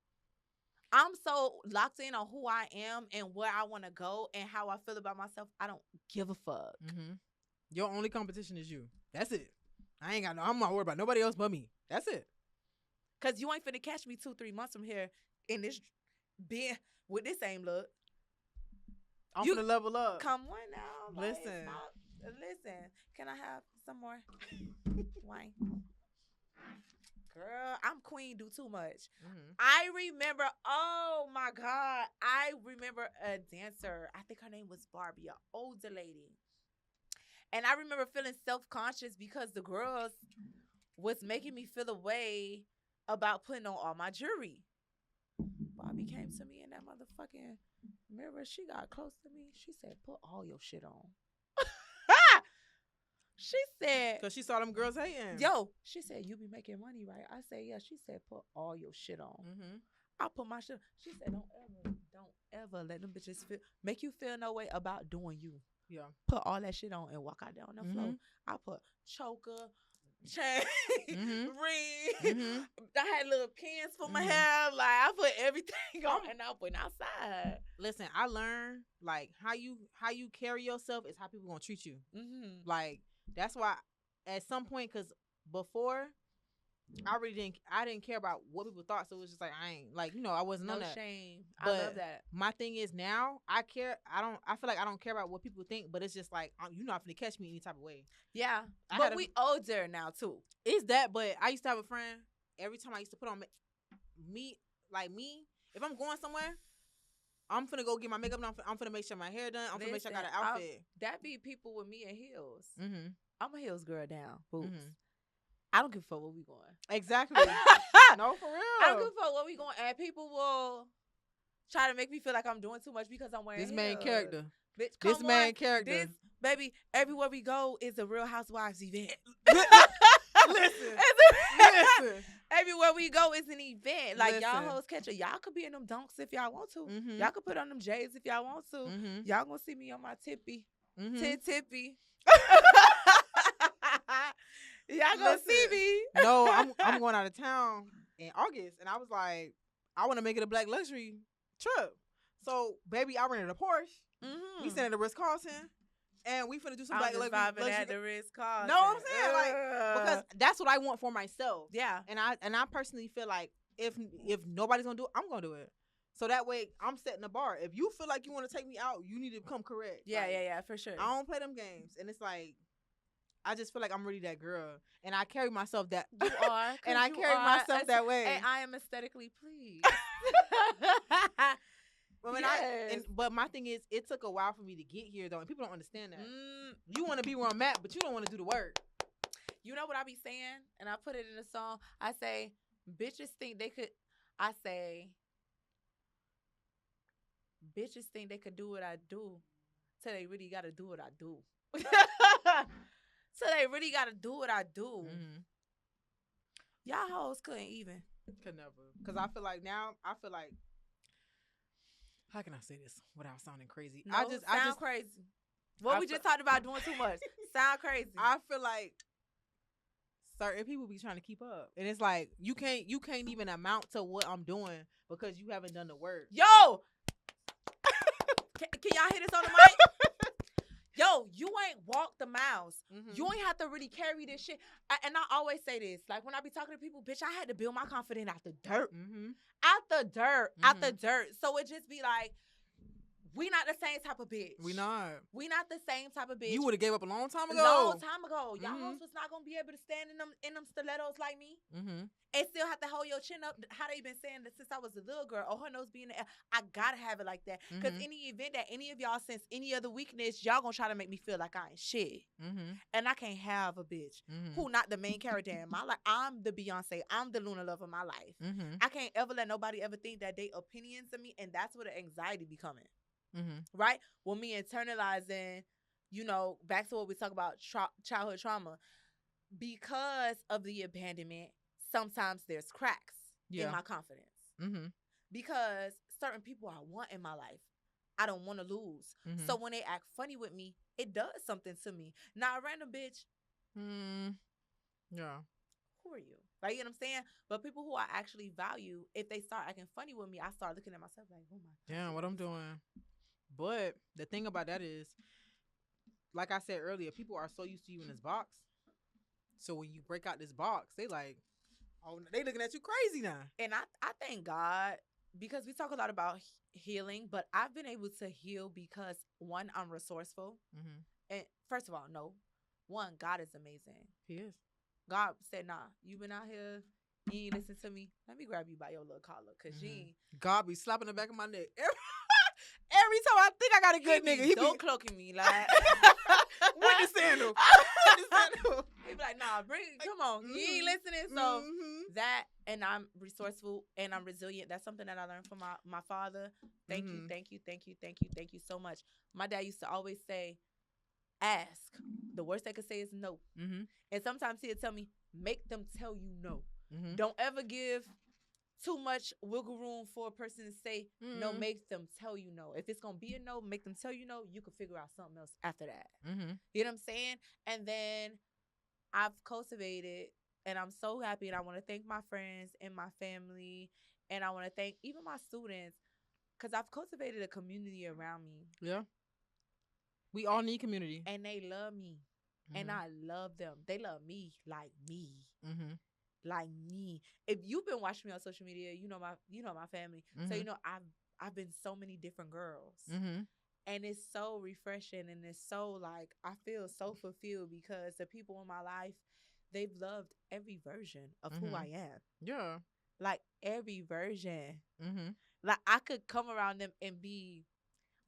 I'm so locked in on who I am and where I want to go and how I feel about myself. I don't give a fuck. Mm-hmm. Your only competition is you. That's it. I'm not worried about nobody else but me. That's it. Cause you ain't finna catch me 2-3 months from here in this being with this same look. I'm You- gonna level up. Come on now. like, Listen. listen. Can I have some more wine? Girl, I'm queen, do too much. Mm-hmm. I remember, oh my God, I remember a dancer. I think her name was Barbie, an older lady. And I remember feeling self-conscious because the girls was making me feel a way about putting on all my jewelry. Barbie came to me in that motherfucking mirror. She got close to me. She said, put all your shit on. She said, Cause she saw them girls hating. yo, she said, you be making money, right? I said, yeah. She said, put all your shit on. Mm-hmm. I put my shit. She said, don't ever let them bitches make you feel no way about doing you. Yeah. Put all that shit on and walk out there on the floor. I put choker, chain, ring. Mm-hmm. I had little pins for my Mhm. hair. Like I put everything on and I went outside. Listen, I learned like how you carry yourself is how people gonna treat you. Mm-hmm. Like that's why at some point, cause before I didn't care about what people thought, so it was just like I ain't like I wasn't No on that. shame. I But love that. my thing is now I care. I feel like I don't care about what people think, but it's just like you're not gonna catch me any type of way. Yeah, I but had a- we older now too. It's that, but I used to have a friend. Every time I used to put on me, if I'm going somewhere, I'm finna go get my makeup done. I'm finna make sure my hair done. I'm finna make sure I got an Listen, outfit. That be people with me in heels. Mm-hmm. I'm a heels girl down. Boots. Mm-hmm. I don't give a fuck where we going. Exactly. No, for real. I don't give a fuck where we going. And people will try to make me feel like I'm doing too much because I'm wearing This main heels. character. Bitch, This come main on. character. This, baby, everywhere we go is a Real Housewives event. Listen. Listen. Everywhere we go is an event. Like y'all Listen. hoes catch it. Y'all could be in them dunks if y'all want to. Mm-hmm. Y'all could put on them J's if y'all want to. Mm-hmm. Y'all gonna see me on my tippy. Mm-hmm. Tippy. Y'all gonna see Listen. me. No, I'm going out of town in August, and I was like, I want to make it a black luxury trip. So, baby, I rented a Porsche. Mm-hmm. We sent it to Ritz Carlton, and we finna do some I'm black just luxury. vibing at the Ritz Carlton. Know what I'm saying? Like, because that's what I want for myself. yeah, And I personally feel like if nobody's gonna do it, I'm gonna do it. So that way I'm setting the bar. If you feel like you want to take me out, you need to come correct. yeah, Like, yeah, for sure. I don't play them games, and it's like I just feel like I'm really that girl, and I carry myself that. You are, and I carry myself that way. and I am aesthetically pleased. But my thing is, it took a while for me to get here though, and people don't understand that. Mm, You want to be where I'm at, but you don't want to do the work. you know what I be saying, and I put it in a song. I say, bitches think they could. I say, bitches think they could do what I do, till they really got to do what I do. So they really got to do what I do. Mm-hmm. Y'all hoes couldn't even. Could never, because I feel like now how can I say this without sounding crazy? No, I just crazy. What I we feel- just talked about doing too much. Sound crazy. I feel like certain people be trying to keep up, and it's like you can't even amount to what I'm doing because you haven't done the work. Yo, can y'all hear this on the mic? yo, you ain't walked the miles. Mm-hmm. You ain't have to really carry this shit. And I always say this, like when I be talking to people, bitch, I had to build my confidence out the dirt. Mm-hmm. Out the dirt. Out the dirt. So it just be like, we not the same type of bitch. We not. We not the same type of bitch. You would have gave up a long time ago. Long time ago. Y'all hoes was not gonna be able to stand in them stilettos like me. Mm-hmm. And still have to hold your chin up. How they been saying that since I was a little girl? Oh, her nose being in the air. I gotta have it like that. Because any event that any of y'all sense any other weakness, y'all gonna try to make me feel like I ain't shit. And I can't have a bitch who not the main character in my life. I'm the Beyonce. I'm the Luna love of my life. I can't ever let nobody ever think that they opinions of me, and that's where the anxiety be coming. Right? When me internalizing, you know, back to what we talk about, childhood trauma, because of the abandonment, sometimes there's cracks in my confidence. Because certain people I want in my life, I don't want to lose. So when they act funny with me, it does something to me. Not a random bitch. Yeah. Who are you? Like, you know what I'm saying? But people who I actually value, if they start acting funny with me, I start looking at myself like, oh my God. Damn, what I'm doing. But the thing about that is, like I said earlier, people are so used to you in this box. So when you break out this box, they like, oh, they looking at you crazy now. And I thank God, because we talk a lot about healing, but I've been able to heal because, one, I'm resourceful. And first of all, no. One, God is amazing. He is. God said, nah, you been out here, you ain't listen to me. Let me grab you by your little collar, because you ain't. God be slapping the back of my neck. Every time I think I got a good nigga, he be cloaking me like with the sandal. He be like, nah, come on, you ain't listening. So that, and I'm resourceful and I'm resilient. That's something that I learned from my father. Thank you so much. My dad used to always say, ask. The worst they could say is no. And sometimes he'd tell me, make them tell you no. Don't ever give too much wiggle room for a person to say no. Make them tell you no. If it's gonna be a no, make them tell you no. You can figure out something else after that. You know what I'm saying? And then I've cultivated, and I'm so happy, and I want to thank my friends and my family, and I want to thank even my students, because I've cultivated a community around me. Yeah. We all need community. And they love me. And I love them. They love me like me. Like me. If you've been watching me on social media, you know my family. So you know I've been so many different girls. And it's so refreshing, and it's so like I feel so fulfilled because the people in my life, they've loved every version of who I am. Yeah. Like every version. Like I could come around them and be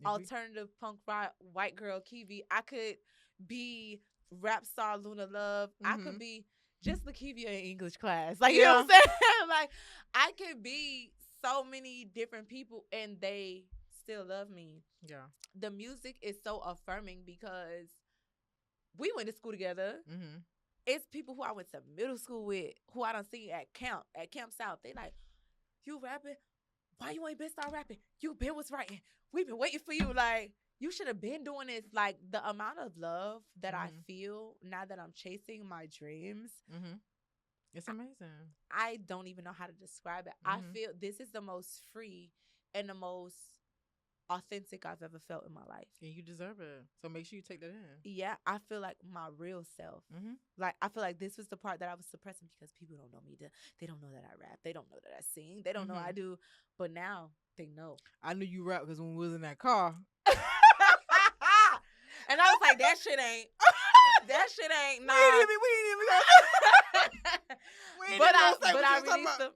alternative punk rock white girl Kiwi. I could be rap star Luna Love. I could be just Lakivia in English class. Like, you know what I'm saying? Like, I could be so many different people and they still love me. Yeah. The music is so affirming because we went to school together. It's people who I went to middle school with, who I done seen at Camp South. They like, you rapping? Why you ain't been start rapping? You been was writing. We've been waiting for you. Like, you should have been doing this. Like, the amount of love that I feel now that I'm chasing my dreams. It's amazing. I don't even know how to describe it. I feel this is the most free and the most authentic I've ever felt in my life. And you deserve it. So make sure you take that in. Yeah, I feel like my real self. Like, I feel like this was the part that I was suppressing because people don't know me. They don't know that I rap. They don't know that I sing. They don't know I do. But now they know. I knew you rap because when we was in that car. And I was like, that shit ain't. Nah. We didn't even But I released them.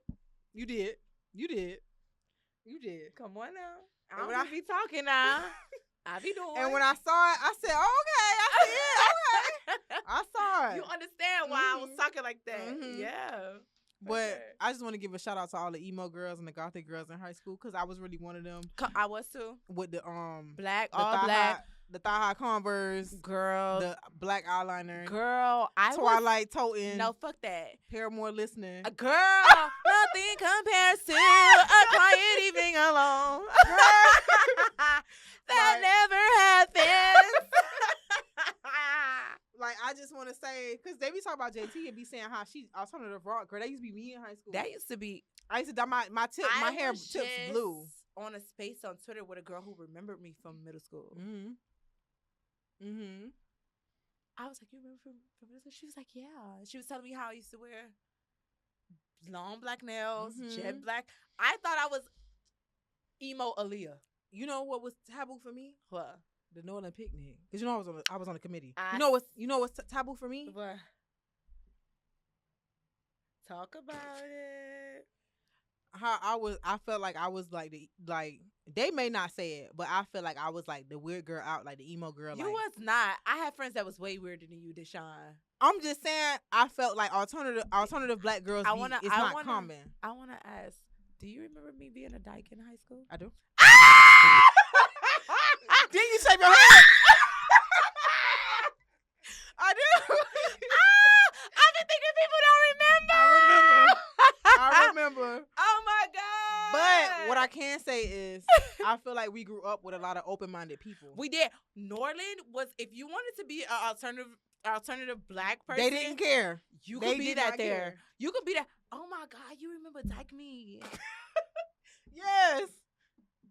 You did. Come on now. I don't be talking now. I be doing. And when I saw it, I said, oh, okay, I see it. Okay. I saw it. You understand why I was talking like that. Yeah. But I just want to give a shout out to all the emo girls and the gothic girls in high school because I was really one of them. I was too. With the black, all black. The thigh-high Converse. Girl. The black eyeliner. Girl. Twilight toting. No, fuck that. Paramore listening. Girl. Nothing compares to a quiet evening alone. That never happens. Like, I just want to say, because they be talking about JT and be saying how she's alternative rock. Girl, that used to be me in high school. That used to be. I used to dye my hair tips blue. On a space on Twitter with a girl who remembered me from middle school. Mm-hmm. I was like, you remember from this? She was like, yeah. She was telling me how I used to wear long black nails, jet black. I thought I was emo Aaliyah. You know what was taboo for me? What? The Northern picnic. Because you know I was on the committee. I You know what's taboo for me? What? Talk about it. How I felt like I was like they may not say it, but I feel like I was like the weird girl out, like the emo girl. You like, was not. I had friends that was way weirder than you, Deshaun. I'm just saying I felt like alternative black girls it's not common. I wanna ask, do you remember me being a dyke in high school? I do. Didn't you shave your head? I do. I've been thinking people don't remember. I remember. Oh my god. But what I can say is I feel like we grew up with a lot of open-minded people. We did. Norland was, if you wanted to be an alternative black person, They didn't care. You could be that there. Care. You could be that. Oh my god, you remember Dyke Me? Yes.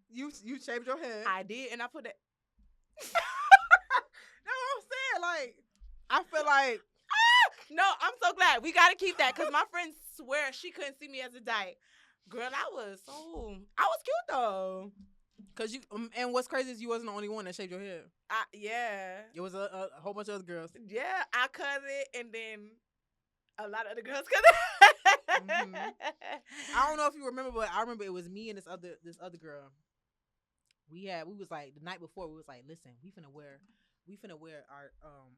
You shaved your head. I did, and I put it. That's what I'm saying. Like, I feel like no, I'm so glad. We gotta keep that because my friend swear she couldn't see me as a dyke. Girl, I was cute though. Cause you and what's crazy is you wasn't the only one that shaved your hair. Yeah. It was a whole bunch of other girls. Yeah, I cut it, and then a lot of other girls cut it. Mm-hmm. I don't know if you remember, but I remember it was me and this other girl. We was like the night before. We was like, listen, we finna wear our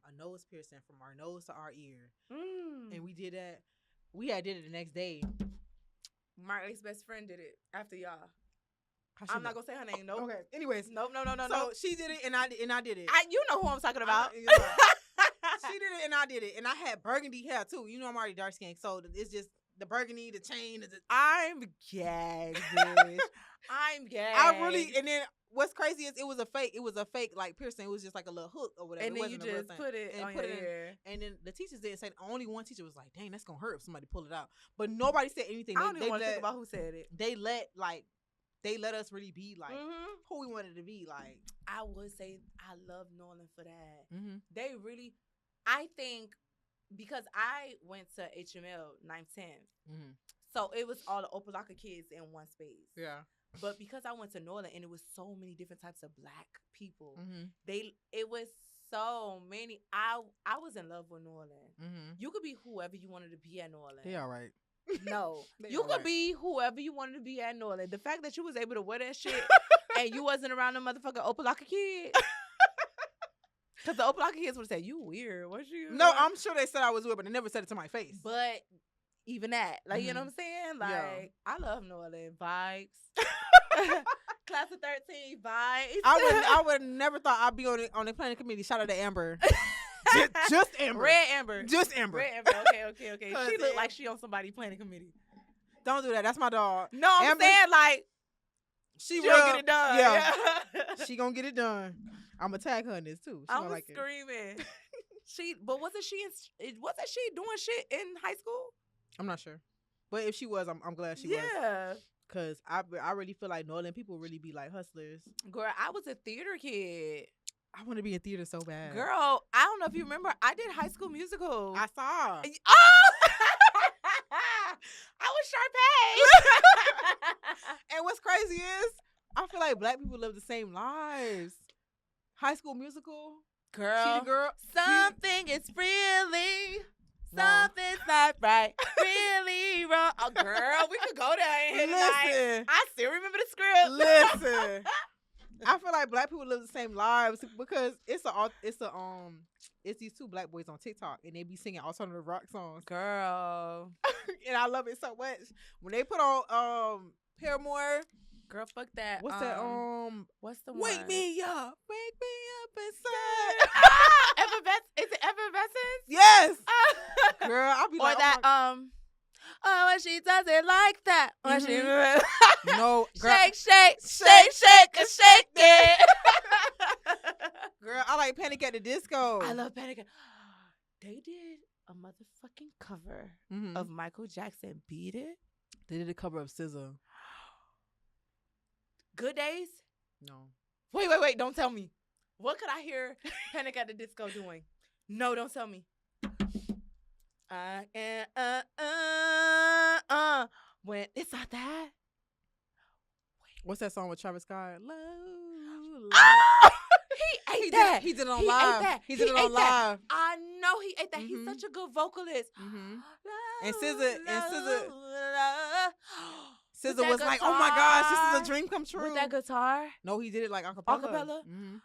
a nose piercing from our nose to our ear, and we did that. We did it the next day. My ex-best friend did it after y'all. I'm not gonna say her name. Nope. Okay. Anyways, no. So she did it, and I did it. You know who I'm talking about. She did it, and I did it, and I had burgundy hair too. You know I'm already dark skinned, so it's just the burgundy, the chain. I'm gagged, bitch. I'm gagged. I really, and then what's crazy is it was a fake like piercing. It was just like a little hook or whatever. And then you just put it on your ear. And then the teachers didn't say. Only one teacher was like, "Dang, that's gonna hurt if somebody pull it out." But nobody said anything. I don't even want to think about who said it. They let us really be like who we wanted to be. Like, I would say I love Norland for that. Mm-hmm. They really, I think, because I went to HML 9th, 10th, so it was all the Opalaka kids in one space. Yeah. But because I went to Norland and it was so many different types of black people, it was so many. I was in love with Norland. You could be whoever you wanted to be at Norland. They all right. No, you could be whoever you wanted to be at Norland. The fact that you was able to wear that shit and you wasn't around the motherfucking Opalaka kid. Because the Opalaka kids would say, you weird. What's you? No, I'm sure they said I was weird, but they never said it to my face. But even that, like, you know what I'm saying? Like, I love Norland. Vibes. Class of 13 vibes. I would never thought I'd be on the planning committee. Shout out to Amber. Just Amber. Red Amber. Just Amber. Red Amber. Okay. She look like she on somebody planning committee. Don't do that. That's my dog. No, I'm saying like she will get it done. Yeah. She gonna get it done. I'm gonna tag her in this too. I was screaming. But wasn't she doing shit in high school? I'm not sure. But if she was, I'm glad she was. Yeah. Cause I really feel like Northern people really be like hustlers. Girl, I was a theater kid. I want to be in theater so bad. Girl, I don't know if you remember, I did High School Musical. I saw. Oh! I was Sharpay. And what's crazy is, I feel like black people live the same lives. High School Musical. Girl. Something is really... Something's not right, really wrong. Oh, girl, we could go there and hit tonight. I still remember the script. Listen, I feel like black people live the same lives because it's these two black boys on TikTok and they be singing alternative rock songs. Girl, and I love it so much when they put on Paramore. Girl, fuck that. What's that? What's the one? Wake me up inside. Is it Effervescence? Yes. Girl, I'll be or like, that oh, when she does it like that. When she no, girl. shake it. Girl, I like Panic at the Disco. I love Panic. They did a motherfucking cover of Michael Jackson. Beat It. They did a cover of SZA. Good Days? No. Wait. Don't tell me. What could I hear Panic at the Disco doing? No, don't tell me. I can when it's not that. What's that song with Travis Scott? Love. Ah! He ate that. He did it on He live. ate that. He did it on ate that. live. I know he ate that. He's Mhm. such a good vocalist. And SZA With SZA was that like, "Oh my gosh, this is guitar. a dream come true." With that guitar, No, he did it like acapella. acapella. Mm-hmm.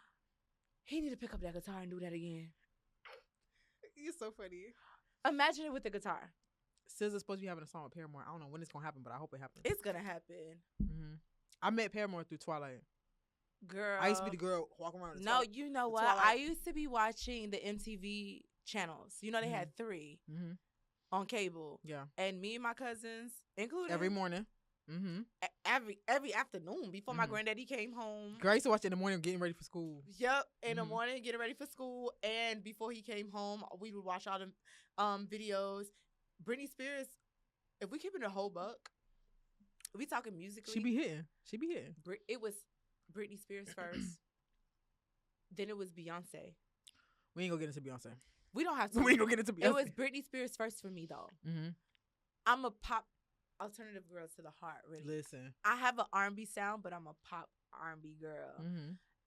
He need to pick up that guitar and do that again. You're so funny. Imagine it with the guitar. SZA's supposed to be having a song with Paramore. I don't know when it's gonna happen, but I hope it happens. It's gonna happen, I met Paramore through Twilight. girl. I used to be the girl walking around. No, you know what? Twilight. I used to be watching the MTV channels. You know they had 3 on cable. Yeah. And me and my cousins, including Every morning. every afternoon before my granddaddy came home. Girl, I used to watch it in the morning getting ready for school. Yep, in the morning, getting ready for school, and before he came home, we would watch all the videos. Britney Spears, if we keep it a whole buck, we talking musically. She be hitting. It was Britney Spears first. Then it was Beyonce. We ain't gonna get into Beyonce. We don't have to. We ain't gonna get into Beyonce. It was Britney Spears first for me though. I'm a pop alternative girl to the heart. Really. Listen, I have an R&B sound, but I'm a pop R&B girl.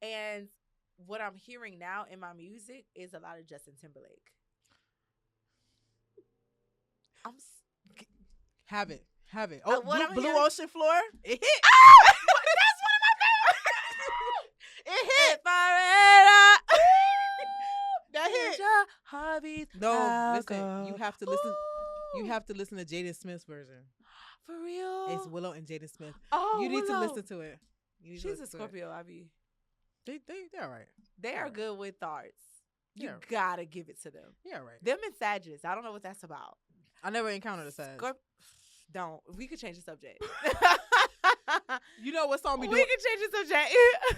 And what I'm hearing now in my music is a lot of Justin Timberlake. Have it. Oh, Blue hearing? Ocean Floor. It hit. That's one of my favorites. It hit. That hit. Hobbies. No, listen. You have to listen. You have to listen to Jaden Smith's version. For real. It's Willow and Jaden Smith. Oh, you need Willow. to listen to it. She's a Scorpio, Abby. They're all right. They are good with arts. You Yeah. gotta give it to them. Yeah, right. Them and Sagittarius. I don't know what that's about. I never encountered a Sag. Don't. We could change the subject. You know what song be We doing? could change the subject.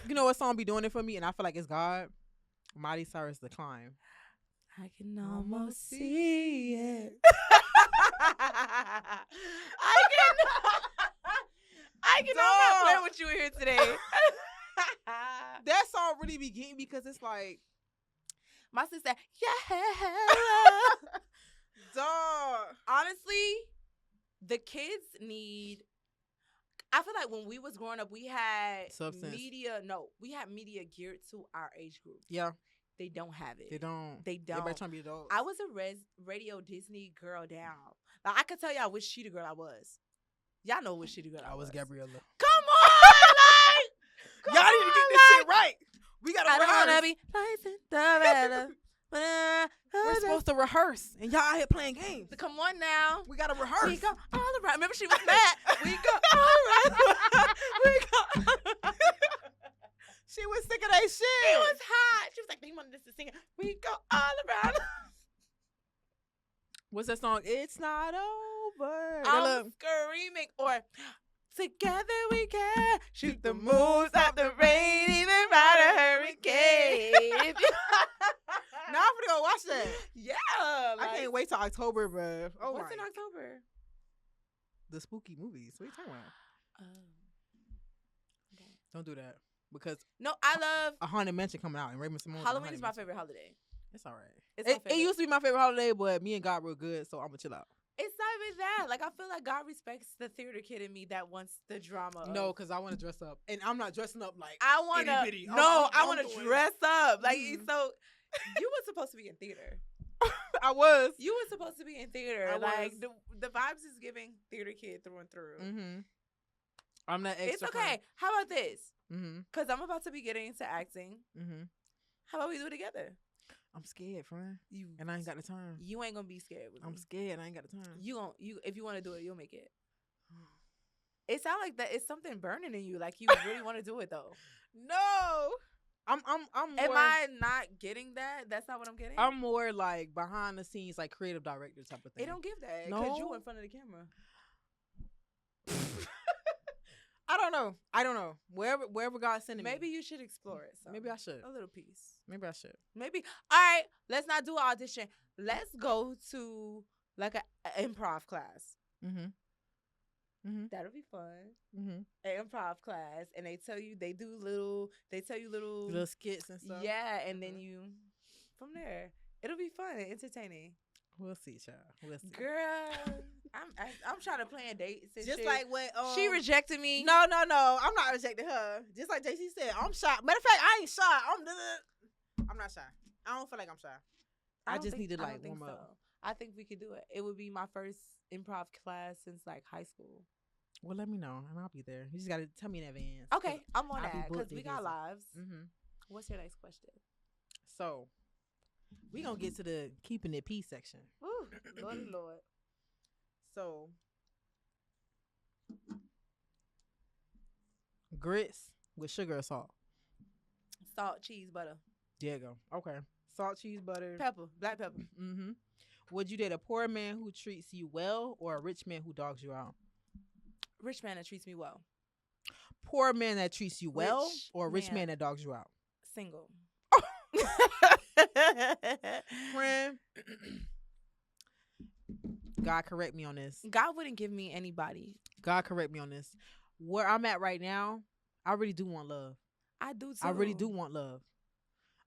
You know what song be doing it for me, and I feel like it's God. Miley Cyrus, The Climb. I can almost see it. I can. I'm not playing with you in here today. That song really be getting me because it's like, My sister, yeah. dog. Honestly, the kids need. I feel like when we was growing up, we had Substance. media. No, we had media geared to our age group. Yeah, They don't have it. they don't. They don't. Everybody trying to be adults. I was a radio Disney girl down. Like I could tell y'all which Cheetah girl I was. Y'all know which Cheetah girl I was. Gabriella. Come on, like, Y'all need to get this shit right. We gotta I don't rehearse. wanna be nice and the We're supposed to rehearse, and y'all out here playing games. Come on now. We gotta rehearse. We go all around. Remember she was mad. We go all around. We go. She was sick of that shit. It was hot. She was like, they wanted us to sing it. We go all around. What's that song? It's not over. I'm screaming. Or together we can shoot the moons out the rain, even ride a hurricane. Now I'm gonna go watch that. Yeah. I can't wait till October, bruh. Oh What's in my. October? The spooky movies. What are you talking about? Okay. Don't do that. Because No, I love A Haunted Mansion coming out and Raymond Simone. Halloween is my favorite holiday. It's all right. It's my It favorite. used to be my favorite holiday, but me and God real good, so I'm gonna chill out. It's not even that. Like I feel like God respects the theater kid in me that wants the drama. No, because I want to dress up, and I'm not dressing up like I want to. itty bitty. No, I I'm want going- to dress up. Like Mhm. so, you were supposed to be in theater. I was. You were supposed to be in theater. I Like was. the vibes is giving theater kid through and through. Mm-hmm. I'm that It's extra. okay. How about this? Mm-hmm. Because I'm about to be getting into acting. Mm-hmm. How about we do it together? I'm scared, friend, You and I ain't got the time. You ain't gonna be scared with I'm me. scared. I ain't got the time. You if you want to do it, you'll make it. It sounds like that it's something burning in you. Like you really want to do it though. No, I'm more, Am I not getting that? That's not what I'm getting. I'm more like behind the scenes, like creative director type of thing. It don't give that because you No. in front of the camera. I don't know. Wherever God's sending Maybe me. you should explore it. Maybe I should. A little piece. Maybe I should. Maybe. All right. Let's not do an audition. Let's go to like a improv class. Mm-hmm. Mm-hmm. That'll be fun. Mm-hmm. An improv class, and they tell you they tell you Little skits and stuff. yeah, and then Mhm. you from there. It'll be fun and entertaining. We'll see, child. We'll see. Girl, I'm trying to plan dates and Just shit. like what She rejected me. No, I'm not rejecting her. Just like JC said, I'm shy. Matter of fact, I ain't shy. I'm not shy. I don't feel like I'm shy. I just need to I like don't think warm so. up. I think we could do it. It would be my first improv class since like high school. Well, let me know and I'll be there. You just gotta tell me in advance. Okay, I'm on I'll be that because booked we and got busy. lives. Mm-hmm. What's your next question? So we gonna get to the keeping it peace section. Woo, Lordy Lord. So grits with sugar or salt. Salt, cheese, butter, There you go. Okay. Salt, cheese, butter. pepper, black pepper. Mm-hmm. Would you date a poor man who treats you well or a rich man who dogs you out? Rich man that treats me well. Poor man that treats you well Rich or a rich man man. that dogs you out? Single. Friend, God correct me on this. God wouldn't give me anybody. God correct me on this. Where I'm at right now, I really do want love. I do too. I really do want love.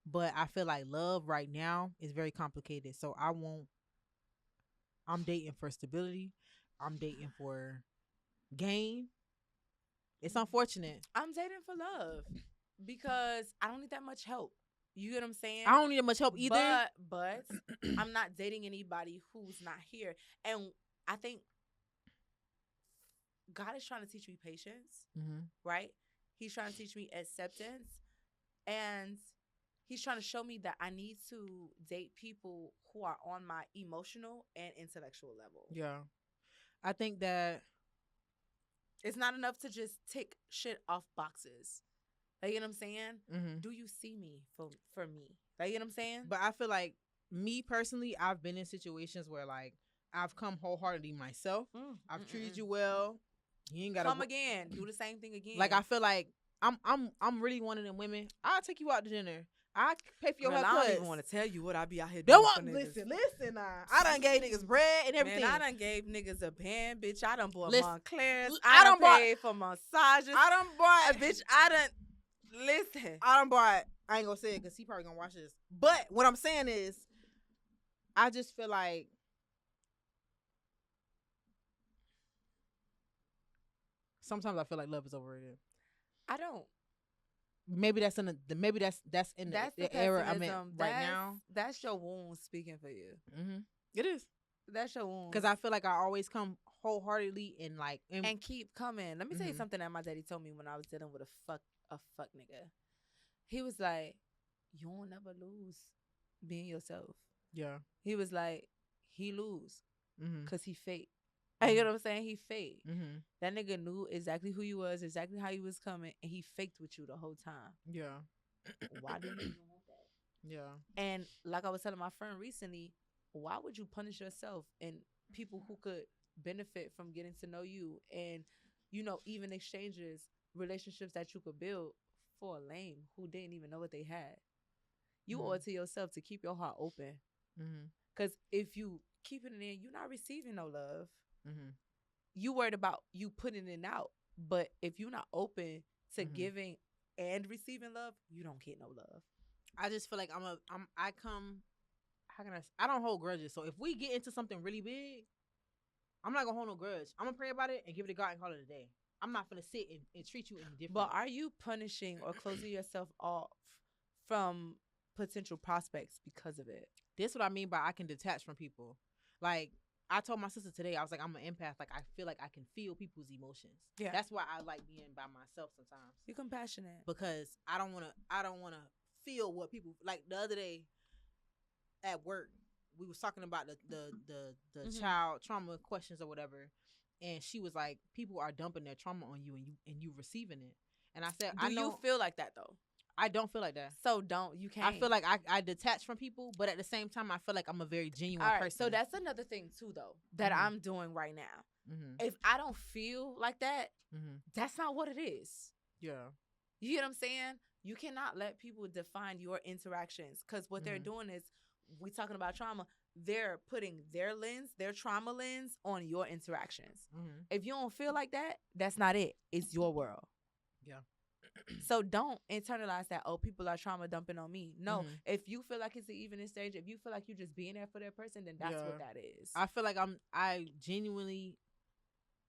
But I feel like love right now is very complicated. So I'm dating for stability. I'm dating for gain. It's unfortunate. I'm dating for love because I don't need that much help. You get what I'm saying? I don't need that much help either. But I'm not dating anybody who's not here. And I think God is trying to teach me patience, right? He's trying to teach me acceptance. And he's trying to show me that I need to date people who are on my emotional and intellectual level. Yeah. I think that it's not enough to just tick shit off boxes. Like, you know what I'm saying? Mm-hmm. Do you see me for me? Like, you know what I'm saying? But I feel like me personally, I've been in situations where like I've come wholeheartedly myself. I've treated you well. You ain't gotta come again. Do the same thing again. Like I feel like I'm really one of them women. I'll take you out to dinner. I pay for your haircut. I don't even want to tell you what I be out here doing for niggas. Listen, I done gave niggas bread and everything. Man, I done gave niggas a band, bitch. I done bought Montclair's. I done paid for massages. I done bought, bitch. I done listen. I done bought. I ain't gonna say it because he probably gonna watch this. But what I'm saying is, I just feel like sometimes I feel like love is overrated. I don't. Maybe that's in the era I'm in right now. That's your wound speaking for you. Mm-hmm. It is. That's your wound. Because I feel like I always come wholeheartedly and like and keep coming. Let me tell you something that my daddy told me when I was dealing with a fuck nigga. He was like, "You won't never lose being yourself." Yeah. He was like, "He lose because he fake." You know what I'm saying? He fake. That nigga knew exactly who you was, exactly how you was coming, and he faked with you the whole time. Yeah. Why didn't you want that? Yeah. And like I was telling my friend recently, why would you punish yourself and people who could benefit from getting to know you and, you know, even exchanges, relationships that you could build for a lame who didn't even know what they had? You owe it to yourself to keep your heart open. Because if you keep it in, you're not receiving no love. You worried about you putting it out, but if you're not open to giving and receiving love, you don't get no love. I just feel like I don't hold grudges. So if we get into something really big, I'm not gonna hold no grudge. I'm gonna pray about it and give it to God and call it a day. I'm not gonna sit and treat you any different. But are you punishing or closing yourself off from potential prospects because of it? This is what I mean by I can detach from people. Like, I told my sister today, I was like, I'm an empath. Like, I feel like I can feel people's emotions. Yeah. That's why I like being by myself sometimes. You're compassionate. Because I don't wanna feel what people like. The other day at work, we was talking about the child trauma questions or whatever. And she was like, people are dumping their trauma on you and you receiving it. And I said, Do you feel like that though? I don't feel like that. So you can't. I feel like I detach from people, but at the same time, I feel like I'm a very genuine person. So that's another thing too, though, that I'm doing right now. If I don't feel like that, that's not what it is. Yeah. You get what I'm saying? You cannot let people define your interactions because what they're doing is, we talking about trauma, they're putting their trauma lens on your interactions. Mm-hmm. If you don't feel like that, that's not it. It's your world. Yeah. So don't internalize that, oh, people are trauma dumping on me. No, Mhm. if you feel like it's an evening stage, if you feel like you're just being there for that person, then that's what that is. I feel like I genuinely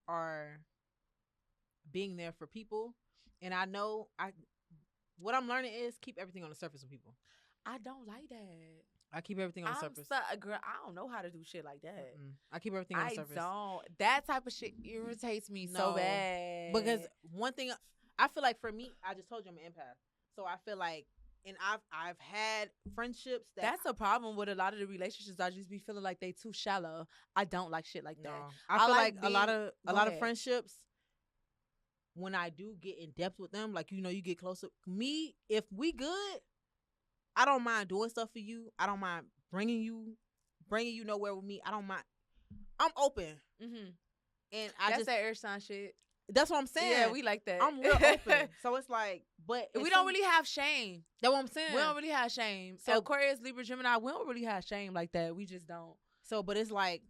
are being there for people, and I know what I'm learning is keep everything on the surface with people. I don't like that. I keep everything on the surface. Girl, I don't know how to do shit like that. I keep everything on the surface. I don't. That type of shit irritates me so bad. Because one thing I feel like for me, I just told you I'm an empath, so I feel like, and I've had friendships that's a problem with a lot of the relationships. I just be feeling like they too shallow. I don't like shit like that. No, I feel like a lot of ahead. friendships, when I do get in depth with them, like, you get closer. Me, if we good, I don't mind doing stuff for you. I don't mind bringing you nowhere with me. I don't mind. I'm open. Mm-hmm. And that's that air sign shit. That's what I'm saying. Yeah, we like that. I'm real open. So it's like, but we don't really have shame. That's what I'm saying. We don't really have shame. So Aquarius, Libra, Gemini, we don't really have shame like that. We just don't. So, but it's like,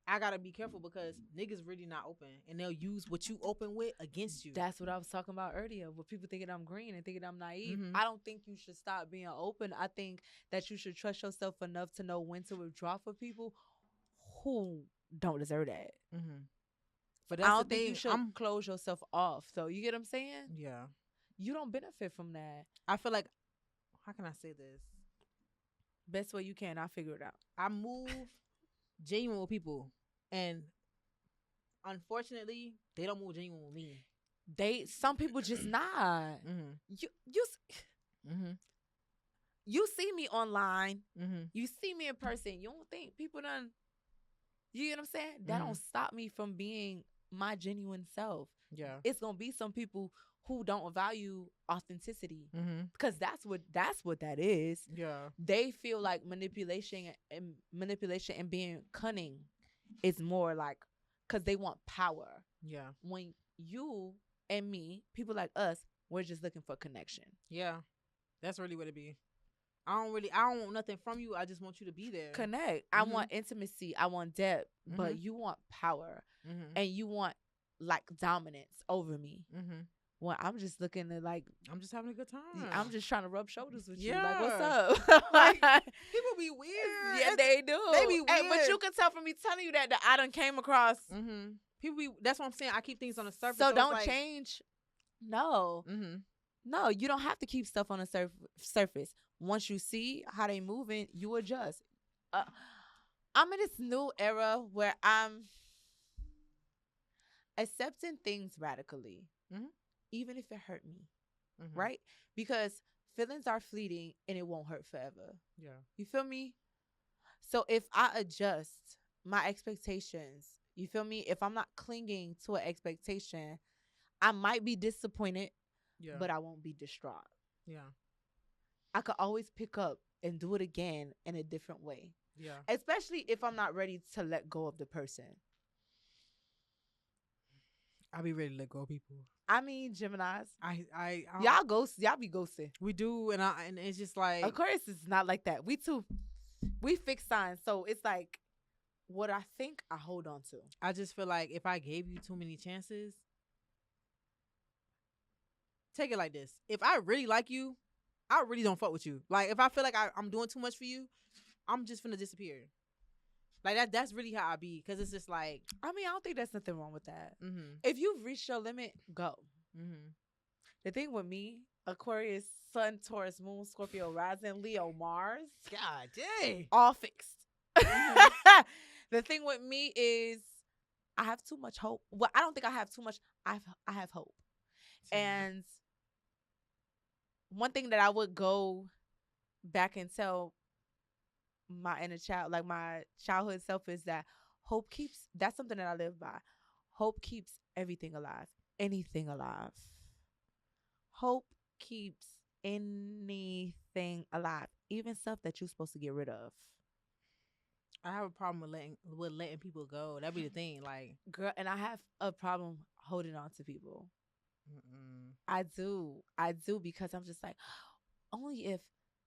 I gotta be careful because niggas really not open, and they'll use what you open with against you. That's what I was talking about earlier. With people thinking I'm green and thinking I'm naive. Mm-hmm. I don't think you should stop being open. I think that you should trust yourself enough to know when to withdraw for people who don't deserve that. Mm-hmm. But I don't think you should close yourself off. So you get what I'm saying? Yeah. You don't benefit from that. I feel like, how can I say this? Best way you can. I'll figure it out. I move genuine with people, and unfortunately, they don't move genuine with me. Some people just not. Mm-hmm. You see me online. Mm-hmm. You see me in person. You don't think people done. You get what I'm saying? That don't stop me from being my genuine self. Yeah, it's gonna be some people who don't value authenticity, because that's what that is. Yeah, they feel like manipulation and being cunning is more like, because they want power. Yeah, when you and me, people like us, we're just looking for connection. Yeah, that's really what it be. I don't want nothing from you. I just want you to be there. Connect. I want intimacy. I want depth. But you want power. And you want like dominance over me. Well, I'm just looking to like, I'm just having a good time. I'm just trying to rub shoulders with you. Like, what's up? Like, people be weird. Yeah, they do. They be weird. But you can tell from me telling you that I done came across. People be, that's what I'm saying. I keep things on the surface. So don't change. No. No, you don't have to keep stuff on the surface. Once you see how they moving, you adjust. I'm in this new era where I'm accepting things radically, even if it hurt me, right? Because feelings are fleeting and it won't hurt forever. Yeah. You feel me? So if I adjust my expectations, you feel me? If I'm not clinging to an expectation, I might be disappointed, but I won't be distraught. Yeah. I could always pick up and do it again in a different way. Yeah. Especially if I'm not ready to let go of the person. I'll be ready to let go of people. I mean, Geminis. Y'all be ghosting. We do, and it's just like, Aquarius is not like that. We fix signs, so it's like what I think I hold on to. I just feel like if I gave you too many chances, take it like this: if I really like you, I really don't fuck with you. Like, if I feel like I'm doing too much for you, I'm just finna disappear. Like, that's really how I be. Because it's just like, I mean, I don't think there's nothing wrong with that. If you've reached your limit, go. The thing with me, Aquarius, Sun, Taurus, Moon, Scorpio, Rising, Leo, Mars. God dang. All fixed. The thing with me is I have too much hope. Well, I don't think I have too much. I have hope. And one thing that I would go back and tell my inner child, like my childhood self, is that hope keeps, that's something that I live by. Hope keeps everything alive. Anything alive. Hope keeps anything alive. Even stuff that you're supposed to get rid of. I have a problem with letting people go. That'd be the thing. Like, girl, and I have a problem holding on to people. I do, because I'm just like,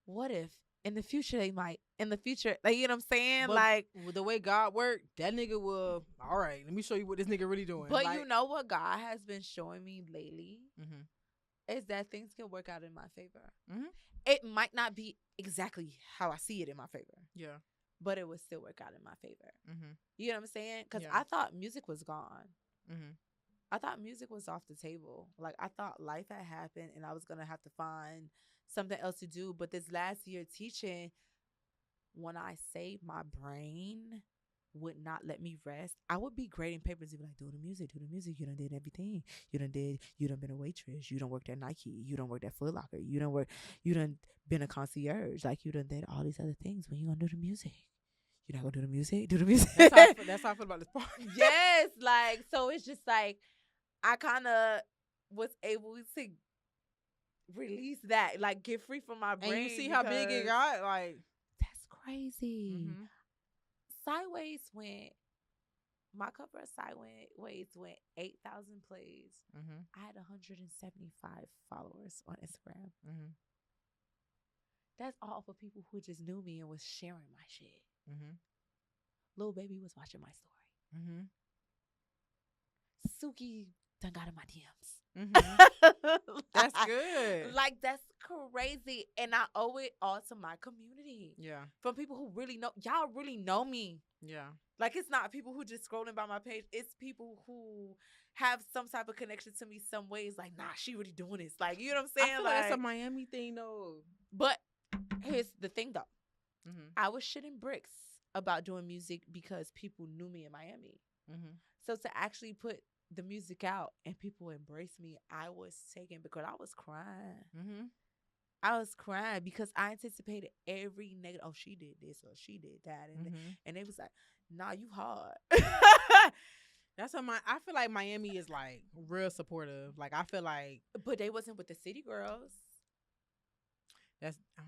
what if In the future, they might. In the future, like, you know what I'm saying? But Like, with the way God worked, that nigga will. All right, let me show you what this nigga really doing. but like, you know what God has been showing me lately Mhm. is that things can work out in my favor. Mhm. It might not be exactly how I see it in my favor, Yeah. but it would still work out in my favor. Mhm. You know what I'm saying? Because Yeah. I thought music was gone. Mhm. I thought music was off the table. Like, I thought life had happened and I was going to have to find something else to do. But this last year teaching, when I say my brain would not let me rest, I would be grading papers and be like, do the music, do the music. You done did everything. You done been a waitress. You done worked at Nike. You done worked at Foot Locker. You done been a concierge. Like, you done did all these other things. When you gonna do the music? You not gonna do the music? Do the music. That's how I feel about this part. Yes, like, so it's just like, I kind of was able to release that, like, get free from my brain. And you see how big it got? Like, that's crazy. Mhm. Sideways went, my cover of Sideways went 8,000 plays. Mhm. I had 175 followers on Instagram. Mhm. That's all for people who just knew me and was sharing my shit. Mhm. Lil Baby was watching my story. Mhm. Suki done got in my DMs. Mhm. That's good. Like, that's crazy. And I owe it all to my community. Yeah. From people who really know. Y'all really know me. Yeah. Like, it's not people who just scrolling by my page. It's people who have some type of connection to me some ways. Like, nah, she really doing this. Like, you know what I'm saying? I feel like that's a Miami thing, though. But here's the thing, though. Mhm. I was shitting bricks about doing music because people knew me in Miami. Mhm. So to actually put the music out and people embrace me, I was taken because I was crying. Mhm. I was crying because I anticipated every negative. Oh, she did this or she did that, and they was like, "Nah, you hard." That's what I feel like Miami is like real supportive. Like, I feel like But they wasn't with the city girls. that's I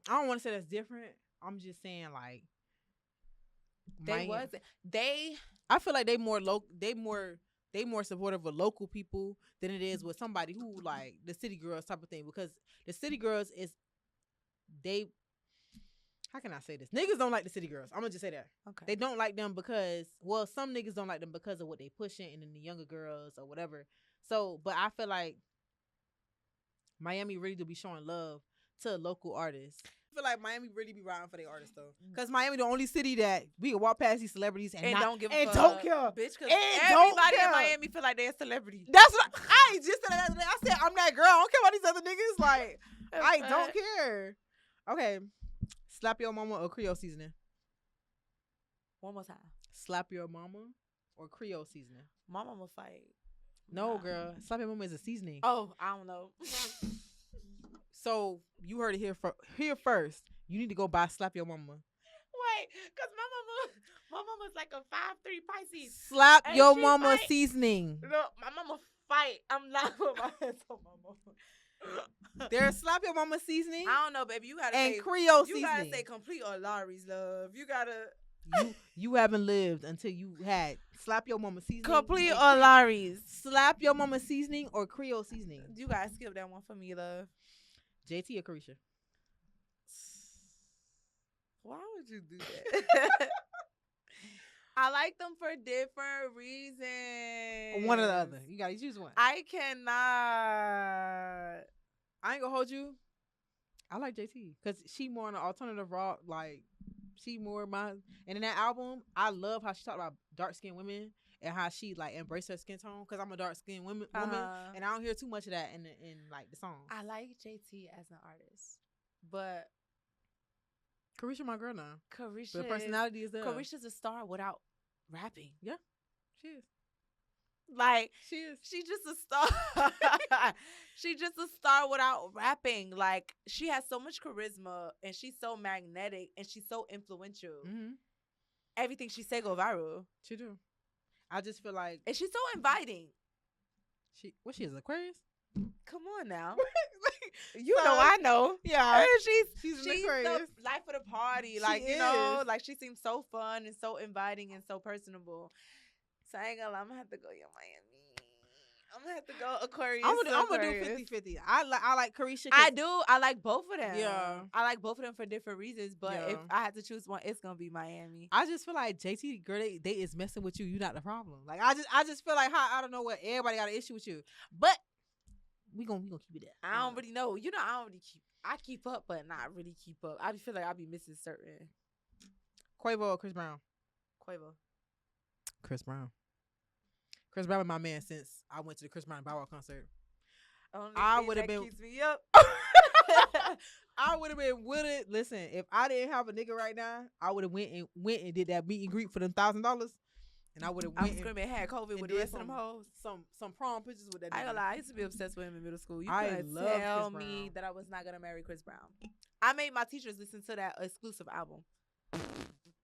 don't want to say that's different. I'm just saying like They wasn't. They I feel like they more supportive of local people than it is with somebody who like the city girls type of thing, because the city girls is they how can I say this? Niggas don't like the city girls. I'm gonna just say that. okay. They don't like them because, well, some niggas don't like them because of what they pushing, and then the younger girls or whatever. So, but I feel like Miami really do be showing love to local artists. I feel like Miami really be riding for their artists though, because Miami the only city that we can walk past these celebrities and don't give a and fuck, don't care, bitch. Because and don't everybody care. in Miami feel like they're a celebrity. That's what I just said. That I said I'm that girl. I don't care about these other niggas. Like, I don't care. Okay, slap your mama or Creole seasoning. One more time. Slap your mama or Creole seasoning. My mama fight. No, Nah. girl. Slap your mama is a seasoning. Oh, I don't know. So you heard it here first. You need to go buy slap your mama. Wait, because my mama's like a 5'3" Pisces. Slap And your she mama fight. seasoning. Look, my mama fight. I'm not with my hands on my mama. There's slap your mama seasoning I don't know, baby. You gotta and say Creole you seasoning. gotta say complete or Lari's love. You gotta you haven't lived until you had slap your mama seasoning. complete and or Lari's. Slap your mama seasoning or Creole seasoning. You gotta skip that one for me, love. JT or Carisha? Why would you do that? I like them for different reasons. One or the other. You gotta choose one. I cannot. I ain't gonna hold you. I like JT because she more on the alternative rock. Like, she more my. And in that album, I love how she talked about dark skinned women and how she like embraced her skin tone. Because I'm a dark skinned woman, and I don't hear too much of that in like the song. I like JT as an artist, but Carisha, my girl now. Carisha, the personality is there. Carisha's a star without rapping. Yeah, she is. Like, She is. She's just a star. She's just a star without rapping. Like, she has so much charisma and she's so magnetic and she's so influential. Mm-hmm. Everything she say go viral. She do. I just feel like, and she's so inviting. She is, Aquarius? Come on now. You know, I know. Yeah. She's an Aquarius. the life of the party. She Like, you know, is. like she seems so fun and so inviting and so personable. So I ain't gonna lie, I'm gonna have to go to Miami. I'm gonna have to go Aquarius. I'm gonna do Aquarius. 50-50. I like Carisha. I do. I like both of them. Yeah. I like both of them for different reasons. But Yeah. if I had to choose one, it's gonna be Miami. I just feel like JT girl, they is messing with you. You not the problem. Like I just feel like how I don't know what everybody got an issue with you, but we gonna keep it there. I don't really know. You know, I don't really keep. I keep up, but not really keep up. I feel like I'll be missing certain. Quavo or Chris Brown? Quavo. Chris Brown. Chris Brown was my man since I went to the Chris Brown Bow Wow concert. I would have been. Keeps me up. I would have been with it. Listen, if I didn't have a nigga right now, I would have went and did that meet and greet for them $1,000, and I would have went. I'm screaming, had COVID with the rest of them hoes. Some prom pictures with that. I nigga. ain't gonna lie, I used to be obsessed with him in middle school. You I couldn't love tell Chris me Brown. that I was not gonna marry Chris Brown. I made my teachers listen to that exclusive album.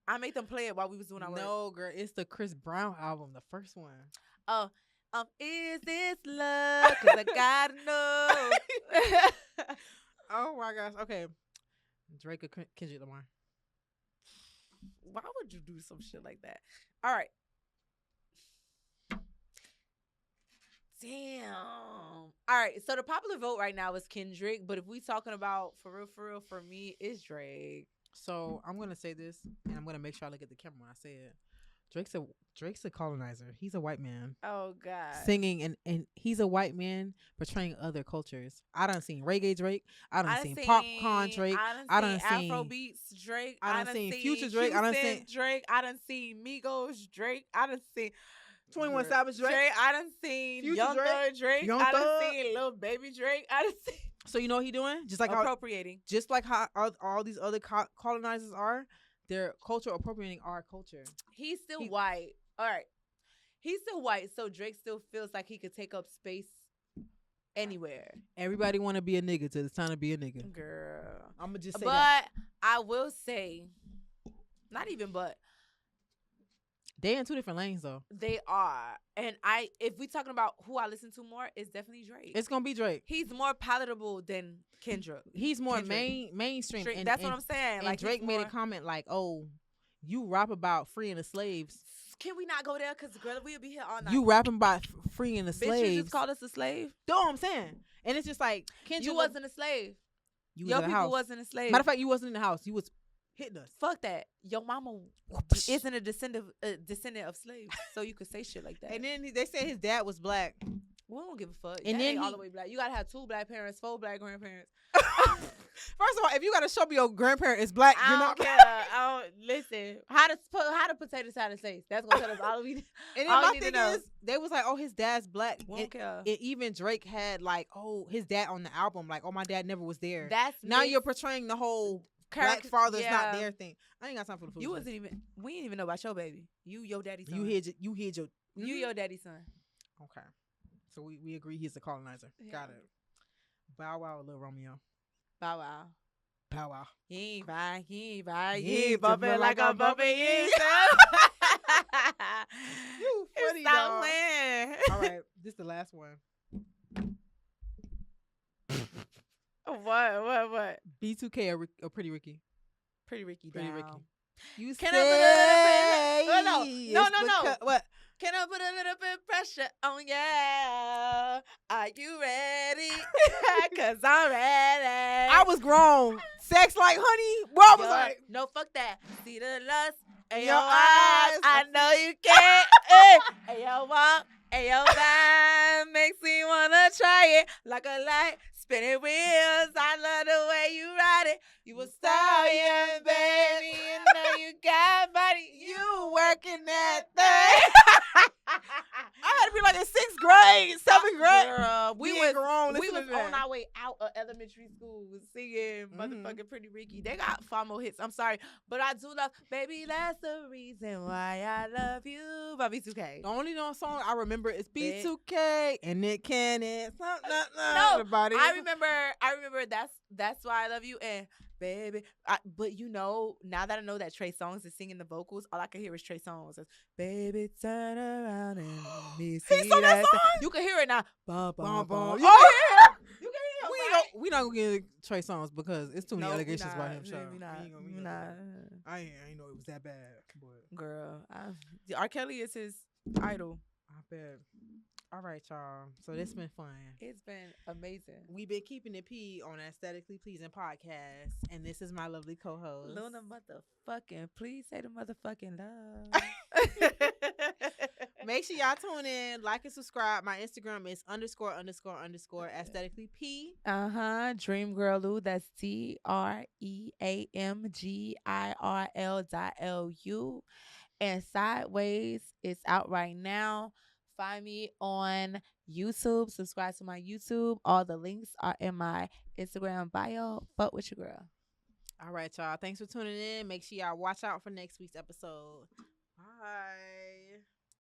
I made them play it while we was doing our work. No, girl, it's the Chris Brown album, the first one. Oh, is this love? 'Cause I gotta know. Oh my gosh. Okay, Drake or Kendrick Lamar? Why would you do some shit like that? All right. Damn. All right. So the popular vote right now is Kendrick, but if we talking about for real, for me, it's Drake. So I'm gonna say this, and I'm gonna make sure I look at the camera when I say it. Drake's a colonizer. He's a white man Oh God. singing, and he's a white man portraying other cultures. I done seen reggae Drake. I done seen popcorn Drake. I done seen Afrobeats Drake. I done seen Future Drake. I done seen Drake. I done seen Migos Drake. I done seen 21 Savage Drake. I done seen Future Young Thug Drake. Young I done Thug. seen Lil Baby Drake. I done seen So you know what he doing? Just like appropriating. how all these other colonizers are. They're culture appropriating our culture. He's still white. All right. He's still white, so Drake still feels like he could take up space anywhere. Everybody want to be a nigga till it's time to be a nigga. Girl. I'm gonna just say but that. I will say, not even but, They in two different lanes though. they are. And if we talking about who I listen to more, it's definitely Drake. It's gonna be Drake. He's more palatable than Kendrick. He's more Kendrick. mainstream. And, That's what I'm saying. And Like Drake made a comment like, "Oh, you rap about freeing the slaves. Can we not go there? Because girl, we'll be here all night. You rapping about freeing the Bitch, slaves. you just called us a slave. Know what I'm saying? And it's just like Kendrick. You wasn't a slave. You was Your in the people house. wasn't a slave. Matter of fact, you wasn't in the house. You was hitting us. Fuck that. Your mama isn't a descendant of slaves, so you could say shit like that. And then they said his dad was black. We don't give a fuck. And And then then all he- the way black. You gotta have 2 black parents, 4 black grandparents. First of all, if you gotta show me your grandparent is black, I you're don't not care. I don't listen. How to potato salad taste? That's gonna tell us all we. And then all my we need thing to know. is, they was like, "Oh, his dad's black." We don't care. And even Drake had like, "Oh, his dad on the album." Like, "Oh, my dad never was there." That's Now mixed you're portraying the whole black character- father's not yeah. there thing. I ain't got time for the food. You wasn't even. We didn't even know about your baby. You your daddy's son. You hid your. You Mhm. your daddy's son. Okay. So we agree he's a colonizer. Yeah. Got it. Bow Wow or Lil Romeo? Bow wow. Bow Wow. He ain't fine. He ain't fine. He He ain't ain't bumping jumping like like a I'm bumping bumping you. You funny, Stop dog. playing. All right, this is the last one. What? B2K or Pretty Ricky? Pretty Ricky Pretty down. Ricky. You Can say I no, no. it's what? Can I put a little bit of pressure on ya? Are you ready? Cause I'm ready. I was grown. Sex like honey. Bro, I was Yo, like, no, fuck that. See the lust in Your your eyes. eyes. I know you can't. Hey, and your walk and your vibe makes me wanna try it like a light. Spinning wheels, I love the way you ride it. You a stallion, baby. You know you got body. you working that thing. I had to be like in 6th grade, 7th grade. Girl, We we ain't was grown. we Listen was to on that. our way out of elementary school singing Mhm. motherfucking Pretty Ricky. They got far more hits. I'm sorry, but I do love Baby. That's the reason why I love you by B2K. The only song I remember is Bitch. B2K and Nick Cannon. No, everybody. I remember that's why I love you and baby. But you know, now that I know that Trey Songz is singing the vocals, all I can hear is Trey Songz. Says, baby, turn around and let me see sung that song? You can hear it now. Bum, Bum, bum, bum. bum. You You can can hear it. You can hear it. We not gonna get Trey Songz because it's too many No, we allegations about not. him. Child. We not. We ain't We gonna- not. I ain't know it was that bad. But Girl, R. Kelly is his idol. I bet. All right, y'all. So this been fun. It's been amazing. We've been keeping it P on Aesthetically Pleasing Podcast, and this is my lovely co-host. Luna motherfucking, please say the motherfucking love. Make sure y'all tune in, like and subscribe. My Instagram is ___ aesthetically P. Dream Girl Lou. That's DreamGirl.LU. And Sideways is out right now. Find me on YouTube. Subscribe to my YouTube. All the links are in my Instagram bio. Fuck with your girl. All right, y'all. Thanks for tuning in. Make sure y'all watch out for next week's episode. Bye.